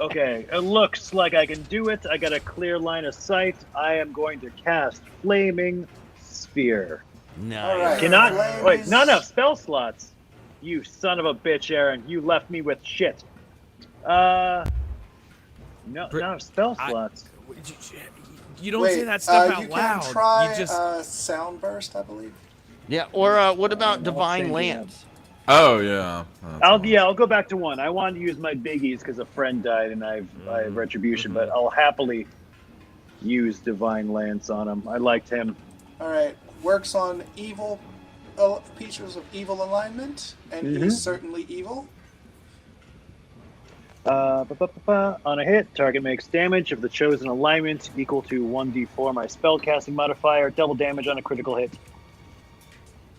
Okay, it looks like I can do it. I got a clear line of sight. I am going to cast Flaming Sphere. Nice. All right. Cannot Flames- wait. Not enough spell slots. You son of a bitch, Aaron. You left me with shit. No, not enough spell slots. You don't Wait, say that stuff out you loud. can try You just Sound Burst, I believe. Yeah. Or what about no, Divine same Lance? Oh yeah. That's I'll go back to one. I wanted to use my biggies because a friend died and I have retribution, but I'll happily use Divine Lance on him. I liked him. All right. Works on evil features of evil alignment, and he's certainly evil. On a hit, target makes damage of the chosen alignment equal to 1d4 my spellcasting modifier, double damage on a critical hit.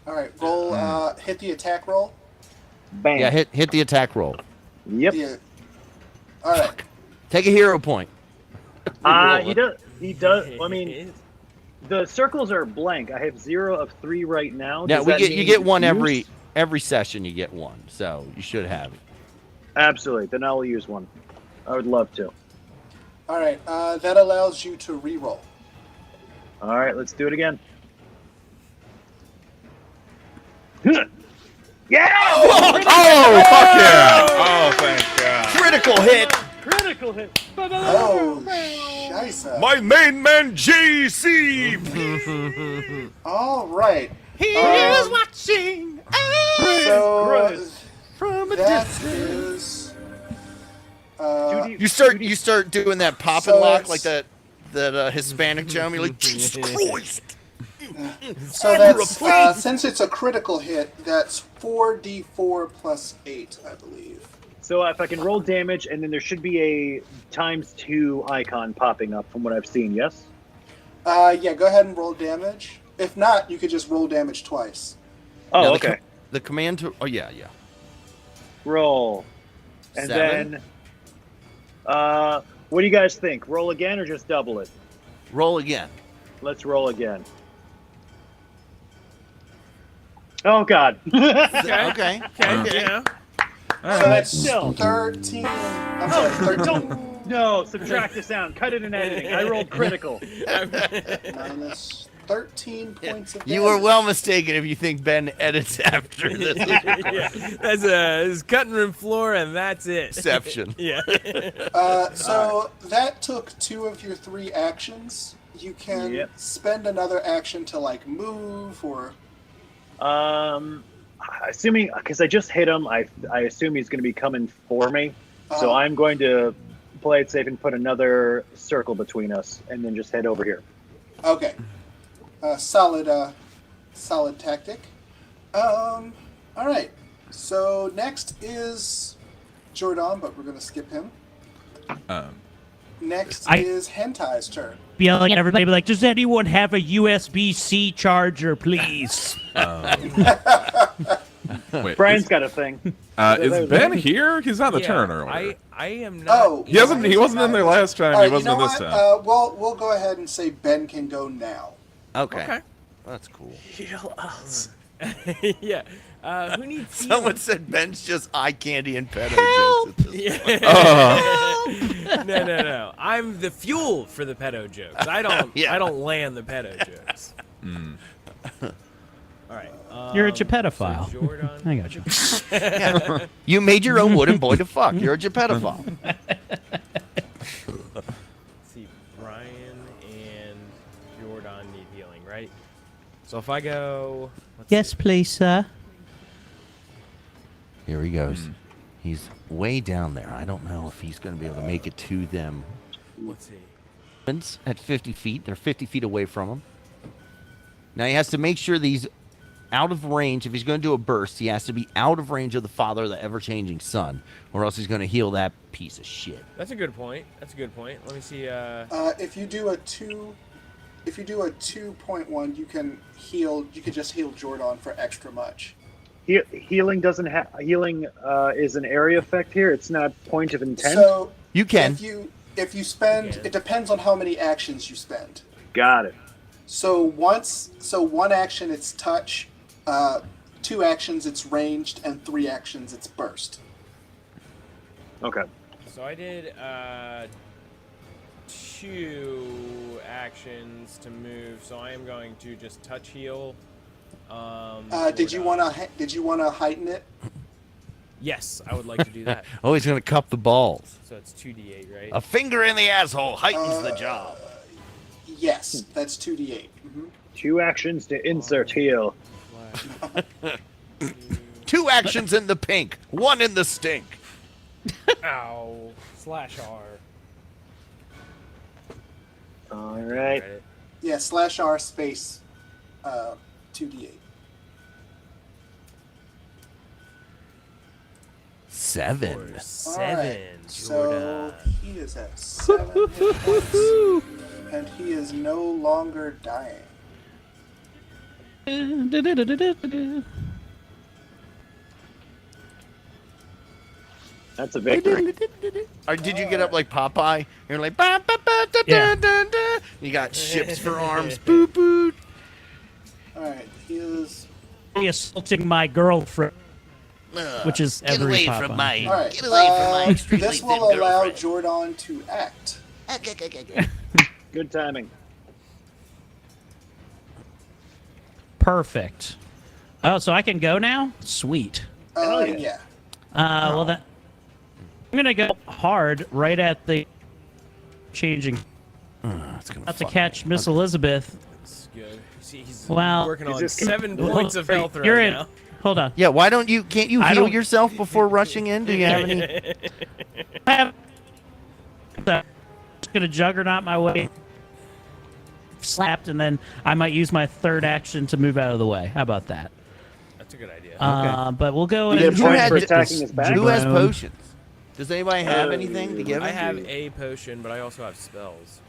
All right. Roll. Hit the attack roll. Bam. Yeah. Hit the attack roll. Yep. Yeah. All right. Take a hero point. He does. He does. I mean, the circles are blank. I have 0 of 3 right now. Yeah, Does that you mean get one use? every session. You get one, so you should have it. Absolutely. Then I'll use one. I would love to. All right. That allows you to re-roll. All right, let's do it again. Yeah! Oh fuck yeah! Oh thank God. Critical hit. Critical hit. Oh, scheisse. My main man, JC! All right. He is watching. So Christ. From a that distance. is. You start doing that pop and So lock it's- like that Hispanic Joe. You're like, Jesus Christ. So that's since it's a critical hit, that's 4d4 plus 8, I believe. So if I can roll damage, and then there should be a ×2 icon popping up from what I've seen, yes? Yeah, go ahead and roll damage. If not, you could just roll damage twice. Oh, Now, okay. The command to. Oh yeah. Roll. And 7. then, what do you guys think? Roll again or just double it? Roll again. Let's roll again. Oh, God. Okay. yeah. So that's Still. 13. I'm sorry, 13 No, subtract the sound. Cut it in editing. I rolled critical. minus 13 points of damage. You were well mistaken if you think Ben edits after this Yeah. That's cutting room floor, and that's it. exception. Yeah. So that took 2 of your 3 actions. You can Yep. spend another action to like move or. Assuming, because I just hit him, I assume he's going to be coming for me. So I'm going to play it safe and put another circle between us, and then just head over here. Okay. Solid tactic. All right. So next is Jordan, but we're gonna skip him. Next is Hentai's turn. Be yelling at everybody, be like, "Does anyone have a USB-C charger, please?" Wait. Brian's got a thing. Is Ben here? He's on the turn earlier. I am not. Oh, He wasn't in there last time. All right, He wasn't you know in this what? time. We'll go ahead and say Ben can go now. Okay. Okay. That's cool. Heal us. Yeah. Who needs Someone healing? said Ben's just eye candy and pedo jokes at this point. Yeah. No. I'm the fuel for the pedo jokes. I don't. Yeah. I don't land the pedo jokes. All right. You're a pedophile. So Jordan. I got you. Yeah. You made your own wooden boy to fuck. You're a pedophile. Let's see, Brian and Jordan need healing, right? So if I go. Yes, please, sir. Here he goes. He's way down there. I don't know if he's going to be able to make it to them. Let's see. At 50 feet. They're 50 feet away from him. Now he has to make sure that he's out of range. If he's going to do a burst, he has to be out of range of the father of the ever-changing sun, or else he's going to heal that piece of shit. That's a good point. Let me see. If you do a 2.1, you can heal. You can just heal Jordan for extra much. Healing doesn't have healing is an area effect here. It's not point of intent. So You can. if you spend, it depends on how many actions you spend. Got it. So one action it's touch, 2 actions it's ranged, and 3 actions it's burst. Okay. So I did 2 actions to move. So I am going to just touch heal. Did you want to heighten it? Yes, I would like to do that. Oh, he's going to cup the balls. So it's 2d8, right? A finger in the asshole heightens the job. Yes, that's 2d8. 2 actions to insert heal. 2 actions in the pink, 1 in the stink. Ow. /R. All right. Yeah, /R space 2d8. 7. 7. Alright, so Jordan. he is at 7 hit points, and he is no longer dying. That's a victory. Or did you get up like Popeye? You're like, ba, ba, ba, da, Yeah. da, da, da. You got ships for arms. Boo, boo. Alright, he is... Assaulting my girlfriend, which is Get every away Popeye. from my, Alright, get away from my extremely this thin will allow girlfriend. Jordan to act. Good timing. Perfect. Oh, so I can go now? Sweet. Hell yeah. Yeah. Well, that I'm gonna go hard right at the changing. That's gonna Not to fuck catch me. Miss Elizabeth. That's good. See, he's Well- working He's on just- 7 points of health right You're in. now. Hold on. Yeah, why don't you? Can't you I heal don't- yourself before rushing in? Do you have any? I have. Just gonna juggernaut my way. Slapped, and then I might use my third action to move out of the way. How about that? That's a good idea. But we'll go You and get Who points had- for attacking his back. Who has Juggernaut. potions? Does anybody have anything to give I him? have a potion, but I also have spells.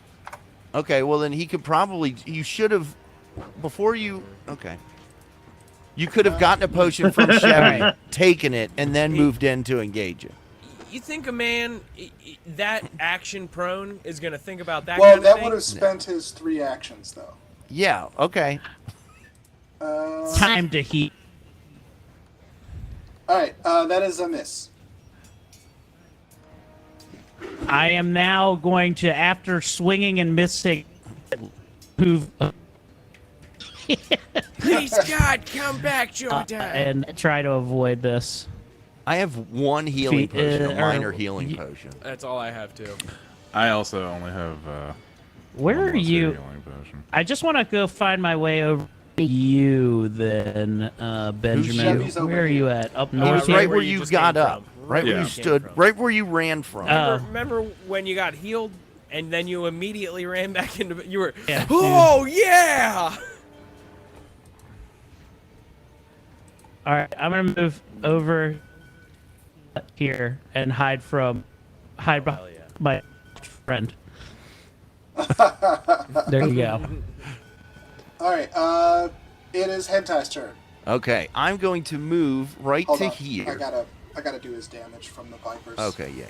Okay, well then he could probably. You should have before you. Okay. You could have gotten a potion from Chevy, taken it, and then moved in to engage it. You think a man that action prone is going to think about that Well, kind of that thing? would have spent his 3 actions, though. Yeah. Okay. time to heat. Alright, that is a miss. I am now going to, after swinging and missing, move Please, God, come back, Jordan. and try to avoid this. I have 1 healing Feet, potion, a or- minor healing potion. That's all I have, too. I also only have. Where are almost a you? healing potion. I just want to go find my way over to you, then, Benjamin. Chevy's over Where are here. you at? Up He north was here? right where where you you just got came up, from. right where Yeah. you Came stood, from. right where you ran from. Remember when you got healed and then you immediately ran back into... You were... Yeah. Oh, yeah! All right, I'm gonna move over here and hide behind yeah. my friend. There you go. Alright, it is Hentai's turn. Okay, I'm going to move right Hold to on. here. I gotta do his damage from the Vipers. Okay, yeah.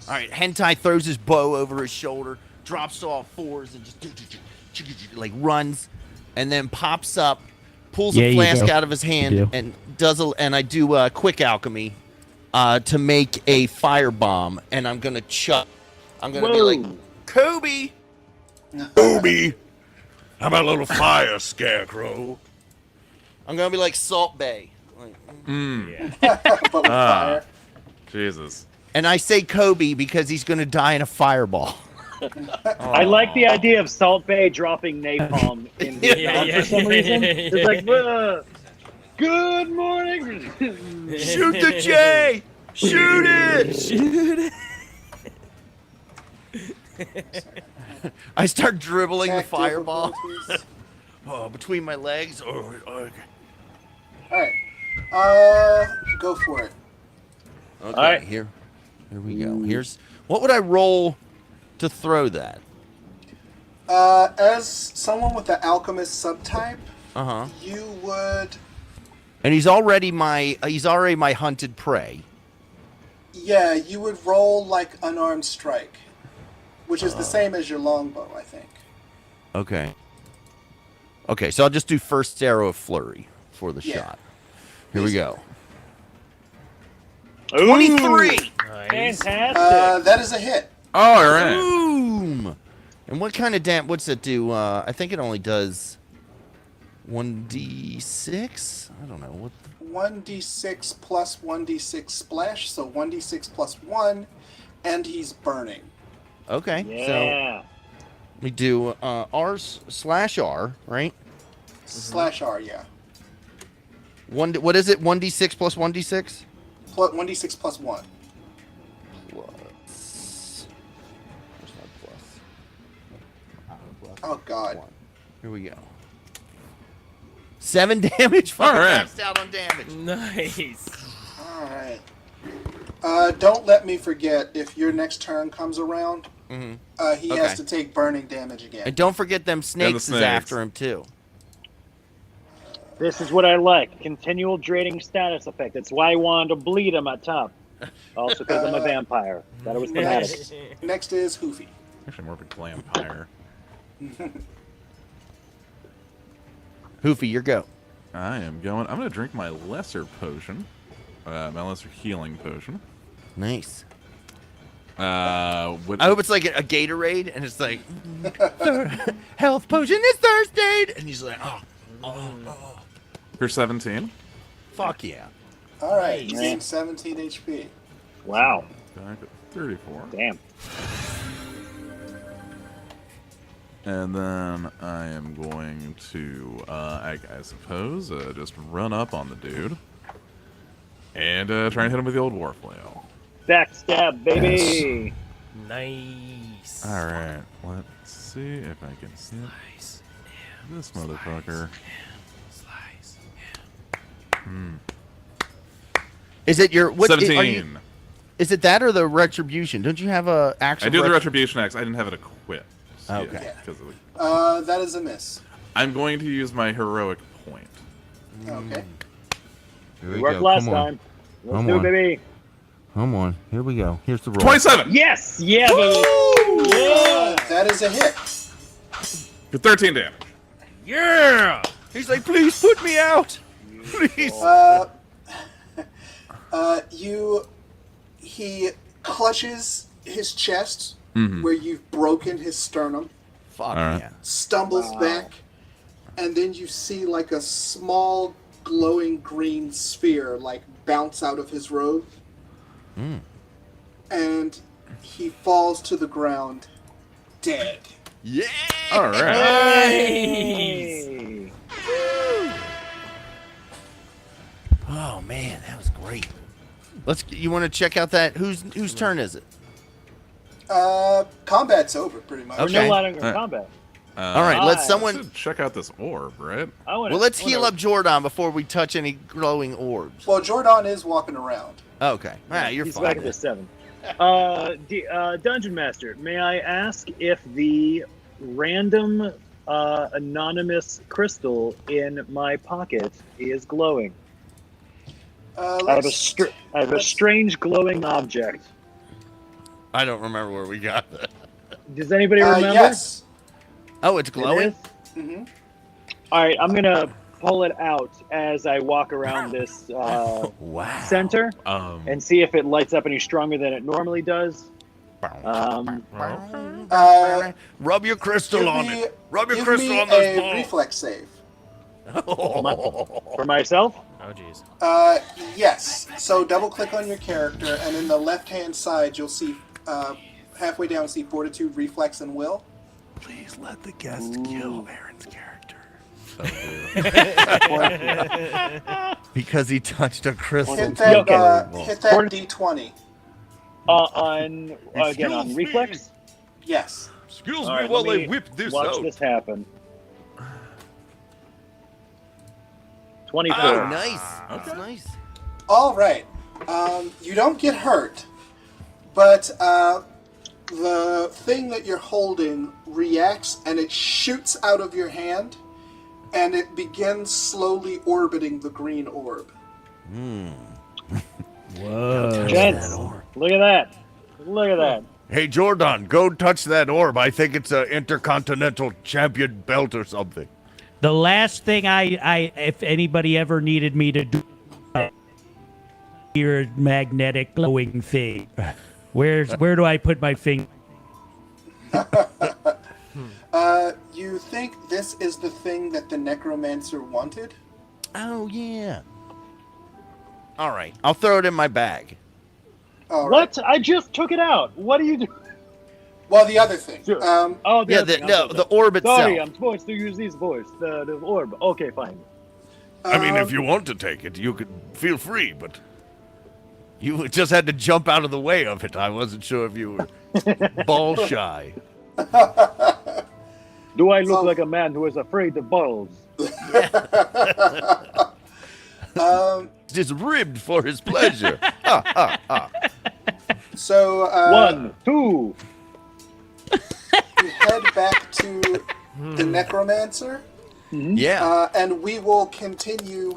All right, Hentai throws his bow over his shoulder, drops to all fours, and just like runs, and then pops up, pulls Yeah, a you flask go. out of his hand, You do. and I do quick alchemy to make a firebomb, and I'm gonna chuck. I'm gonna be like, Kobe. Booby. How about a little fire, Scarecrow? I'm gonna be like Salt Bay. Like, But with fire. Jesus. and I say Kobe because he's gonna die in a fireball. I like the idea of Salt Bay dropping napalm in Vietnam for some reason. It's like, good morning. Shoot the J! Shoot it! Shoot it. I start dribbling the Attack fireball difficulties. between my legs. All right. Go for it. Okay, All right. here we go. Here's what would I roll to throw that? As someone with the alchemist subtype, you would. And he's already my hunted prey. Yeah, you would roll like unarmed strike, which is the same as your longbow, I think. Okay. Okay, so I'll just do first arrow of flurry for the Yeah. shot. Here we go. Ooh, 23. Fantastic. That is a hit. Oh, all right. Boom. And what kind of what's it do? I think it only does 1d6. I don't know what. 1d6 plus 1d6 splash, so 1d6 plus 1, and he's burning. Okay. Yeah. So we do R/R, right? Slash R, yeah. What is it? 1d6 plus 1d6? 1d6 plus 1. Plus. Where's my plus? Oh, God. 1. Here we go. 7 damage. All right. Maxed out on damage. Nice. All right. Don't let me forget, if your next turn comes around, he Okay. has to take burning damage again. And don't forget them snakes is snakes. after him too. This is what I like. Continual draining status effect. That's why I wanted to bleed him at top. Also because I'm a vampire. Thought it was thematic. Next is Hoofy. Actually, more of a glampire. Hoofy, your go. I'm going to drink my lesser potion. My lesser healing potion. Nice. What, I hope it's like a Gatorade, and it's like health potion is thirst aid, and he's like, oh, for 17. fuck yeah. All right, you gain 17 HP. Wow. Back at 34. Damn. And then I am going to, I suppose, just run up on the dude. And try and hit him with the old war flail. Backstab, baby. Nice. Alright, let's see if I can see this motherfucker. Slice. Is it your what? 17. Is it that or the retribution? Don't you have a actual? I do the retribution axe. I didn't have it equipped. Okay. Because of the, That is a miss. I'm going to use my heroic point. Okay. Here we Worked go. last Come on. time. Let's Come do it, on. baby. Come on. Here we go. Here's the roll. 27! Yes! Yeah, baby. Yeah. That is a hit. For 13 damage. Yeah. He's like, please put me out. Please. He clutches his chest Mm-hmm. where you've broken his sternum, Fuck Alright. yeah. stumbles back, and then you see like a small glowing green sphere like bounce out of his robe. And he falls to the ground dead. Yeah. Alright. Hey. Oh man, that was great. You want to check out that? Whose turn is it? Combat's over pretty much. We're Okay. no longer in Alright. combat. All right, let Hi. someone. Let's check out this orb, right? Well, let's heal up Jordan before we touch any glowing orbs. Well, Jordan is walking around. Okay. All right, you're He's fine. back at the 7. Dungeon Master, may I ask if the random anonymous crystal in my pocket is glowing? I have, a Let's- I have a let's- strange glowing object. Let's I don't remember where we got that. Does anybody remember? Yes. Oh, it's It glowing? is? All right, I'm going to pull it out as I walk around this Wow. center and see if it lights up any stronger than it normally does. Rub your crystal on me, it. Rub your give crystal me on those a balls. reflex save. For myself? Oh, jeez. Yes. So double click on your character, and in the left-hand side, you'll see halfway down, see Fortitude, Reflex, and Will. Please let the guest kill Aaron's character. Because he touched a crystal. Hit that, Okay. hit that D20. On again on Excuse me. reflex. Yes. Excuse All me right, while let I me whip this watch out. this happen. 24. Oh, nice. That's nice. All right. You don't get hurt, but the thing that you're holding reacts and it shoots out of your hand, and it begins slowly orbiting the green orb. Whoa. Gents, look at that. Look at that. Hey, Jordan, go touch that orb. I think it's an intercontinental champion belt or something. The last thing I if anybody ever needed me to do, your magnetic glowing thing. Where do I put my finger? You think this is the thing that the necromancer wanted? Oh, yeah. All right. I'll throw it in my bag. All right. What? I just took it out. What are you doing? Well, the other thing. Sure. Um, Oh, Yeah, other thing, I'll take the that. orb itself. Sorry, I'm supposed to use these voice. The orb. Okay, fine. I mean, if you want to take it, you could feel free, but You just had to jump out of the way of it. I wasn't sure if you were ball shy. Do I look So- like a man who is afraid of balls? Just ribbed for his pleasure. So 1, 2. we head back to the necromancer, Yeah. and we will continue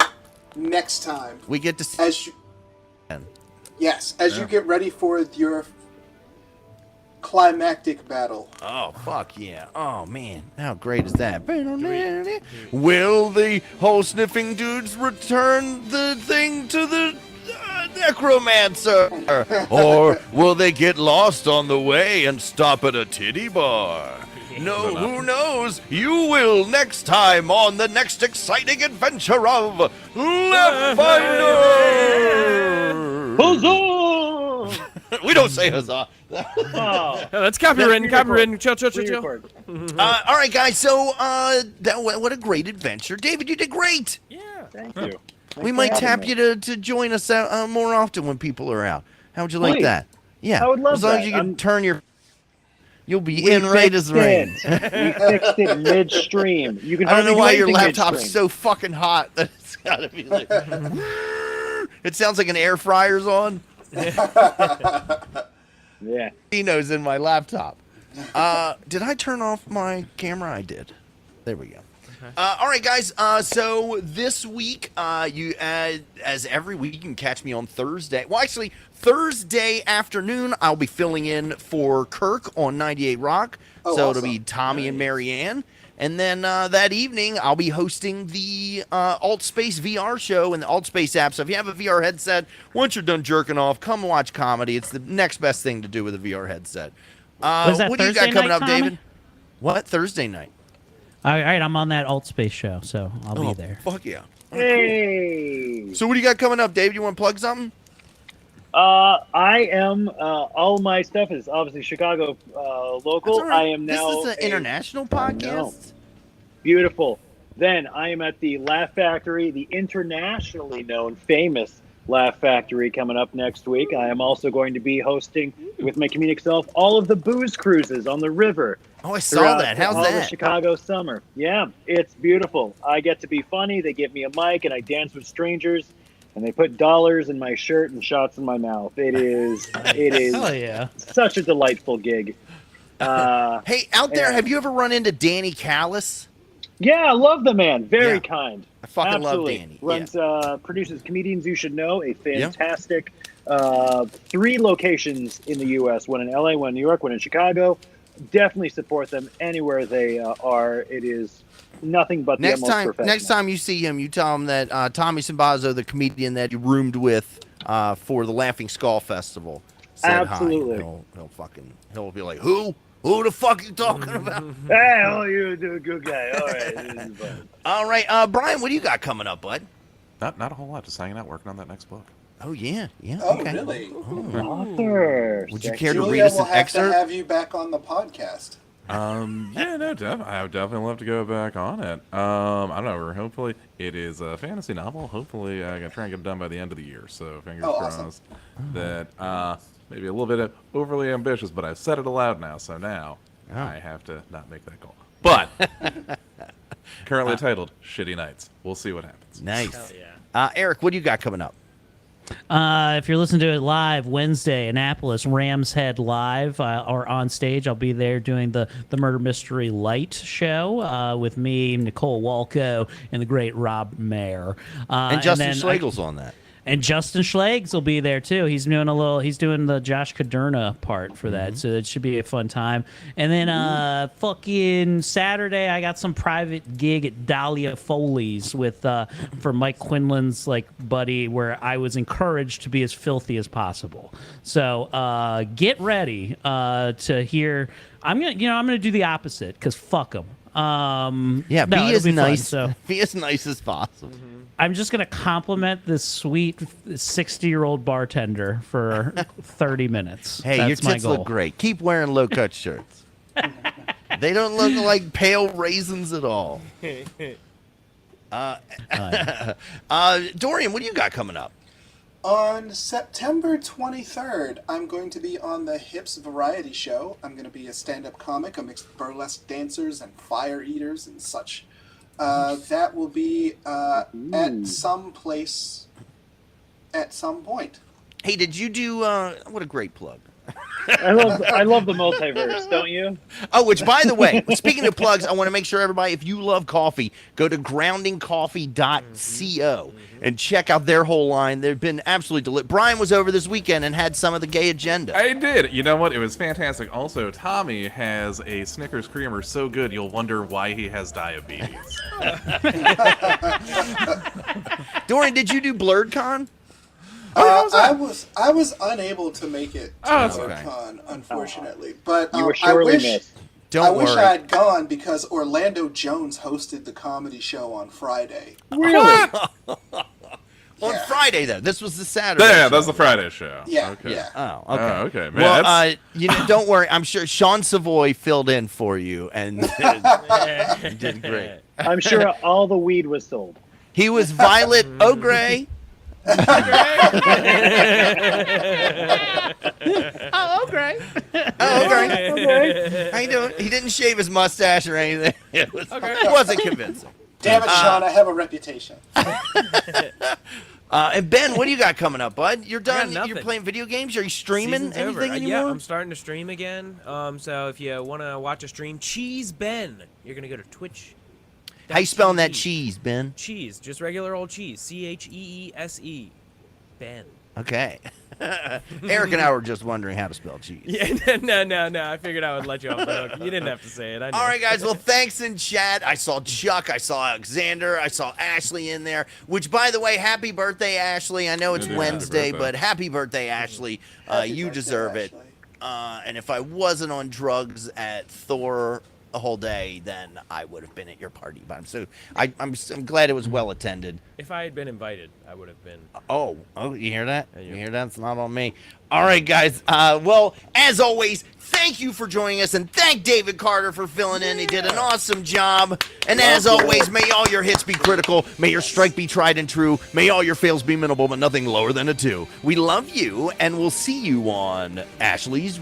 next time. We get to see. As you, yes, as you get ready for your climactic battle. Oh, fuck yeah. Oh, man. How great is that? Will the whole sniffing dudes return the thing to the necromancer? Or will they get lost on the way and stop at a titty bar? No, who knows? You will next time on the next exciting adventure of Laughfinder! Huzzah! We don't say huzzah. Oh, No, that's copywritten. Copywritten. Chill, chill, chill, chill. re-record. All right, guys. So, what a great adventure, David. You did great. Yeah. Thank you. We might tap you to join us out, more often when people are out. How would you like Please. that? Yeah, I would love as long that. as you can I'm- turn your, you'll be We in right as fixed rain. it. We fixed it midstream. You can I don't know hardly why do your anything laptop's midstream. so fucking hot that it's gotta be like. It sounds like an air fryer's on. Yeah. Dino's in my laptop. Did I turn off my camera? I did. There we go. All right, guys. So this week, as every week, you can catch me on Thursday. Well, actually, Thursday afternoon, I'll be filling in for Kirk on 98 Rock. Oh, so awesome. it'll be Tommy and Marianne. And then that evening, I'll be hosting the Alt Space VR show and the Alt Space app. So if you have a VR headset, once you're done jerking off, come watch comedy. It's the next best thing to do with a VR headset. Was that What do you got Thursday coming night, up, Tommy? David? What? Thursday night. All right, I'm on that alt space show, so I'll be there. Fuck yeah. Hey. So what do you got coming up, David? You want to plug something? I am. All my stuff is obviously Chicago local. That's all right. I am now. This is an international podcast. Beautiful. Then I am at the Laugh Factory, the internationally known, famous Laugh Factory, coming up next week. I am also going to be hosting with my comedic self all of the booze cruises on the river. Oh, I saw throughout that. How's all the that? Chicago summer. Yeah, it's beautiful. I get to be funny. They give me a mic and I dance with strangers, and they put dollars in my shirt and shots in my mouth. It is Hell yeah. such a delightful gig. Hey, out there, Yeah. have you ever run into Danny Callis? Yeah, I love the man. Very Yeah. kind. I fucking Absolutely. love Danny. Runs, produces Comedians You Should Know, a fantastic 3 locations in the U.S. One in L.A., one in New York, one in Chicago. Definitely support them anywhere they are. It is nothing but the utmost professional. Next time you see him, you tell him that Tommy Simbazo, the comedian that you roomed with for the Laughing Skull Festival, said Absolutely. hi. He'll be like, who? Who the fuck you talking about? Hey, oh, you're a good guy. All right. This is fun. All right, Brian, what do you got coming up, bud? Not a whole lot. Just hanging out, working on that next book. Oh yeah. Oh, Okay. really? Author. Would you care to Julia read us will an have excerpt? to have you back on the podcast. Yeah, no, I would definitely love to go back on it. I don't know. Hopefully, it is a fantasy novel. Hopefully, I can try and get it done by the end of the year. So, fingers crossed that maybe a little bit overly ambitious, but I've said it aloud now. So now I have to not make that goal. But currently titled "Shitty Nights." We'll see what happens. Nice. Hell yeah. Eric, what do you got coming up? If you're listening to it live, Wednesday, Annapolis, Rams Head Live, or on stage, I'll be there doing the Murder Mystery Light show with me, Nicole Walco, and the great Rob Mayer. And Justin Schlegel's on that. And Justin Schlegs will be there too. He's doing the Josh Caderna part for that, so it should be a fun time. And then fucking Saturday, I got some private gig at Dahlia Foley's with for Mike Quinlan's buddy, where I was encouraged to be as filthy as possible. So get ready to hear. I'm gonna do the opposite because fuck them. Be as nice. Fun, so. Be as nice as possible. I'm just going to compliment this sweet 60-year-old bartender for 30 minutes. Hey, That's your tits my goal. look great. Keep wearing low-cut shirts. They don't look like pale raisins at all. Dorian, what do you got coming up? On September 23rd, I'm going to be on the Hips Variety Show. I'm going to be a stand-up comic amidst burlesque dancers and fire eaters and such. That will be at some place at some point. Hey, did you do what a great plug. I love the multiverse, don't you? Oh, which, by the way, speaking of plugs, I want to make sure everybody, if you love coffee, go to groundingcoffee.co and check out their whole line. They've been absolutely delicious. Brian was over this weekend and had some of the gay agenda. I did. You know what? It was fantastic. Also, Tommy has a Snickers creamer so good you'll wonder why he has diabetes. Dorian, did you do BlurredCon? I was unable to make it to okay. Con, unfortunately. But You were I surely wish missed. Don't wish worry. I had gone because Orlando Jones hosted the comedy show on Friday. Really? On Yeah. Friday, though. This was the Saturday. Yeah, show. that's the Friday show. Yeah, Okay. yeah. Oh, okay. Oh, okay. Man, Well, don't worry. I'm sure Sean Savoy filled in for you and did great. I'm sure all the weed was sold. He was Violet O'Gray. O'Gray. How you doing? He didn't shave his mustache or anything. It wasn't convincing. Damn it, Sean, I have a reputation. And Ben, what do you got coming up, bud? You're done. nothing. You're playing video games. Are you streaming Season's anything over. anymore? Yeah, I'm starting to stream again. So if you want to watch a stream, Cheese Ben, you're gonna go to Twitch. How you spelling that cheese, Ben? Cheese, just regular old cheese. CHEESE. Ben. Okay. Eric and I were just wondering how to spell cheese. Yeah, no. I figured I would let you off the hook. You didn't have to say it. I know. All right, guys. Well, thanks in chat. I saw Chuck. I saw Alexander. I saw Ashley in there. Which, by the way, happy birthday, Ashley. I know it's Happy Wednesday, birthday. but happy birthday, Ashley. Happy You birthday, deserve it. Ashley. And if I wasn't on drugs at Thor a whole day, then I would have been at your party. But I'm glad it was well attended. If I had been invited, I would have been. Oh, you hear that? Yeah, You hear that? It's not on me. All right, guys. Well, as always, thank you for joining us, and thank David Carter for filling in. He did an awesome job. And as always, may all your hits be critical. May your strike be tried and true. May all your fails be minimal, but nothing lower than a 2. We love you, and we'll see you on Ashley's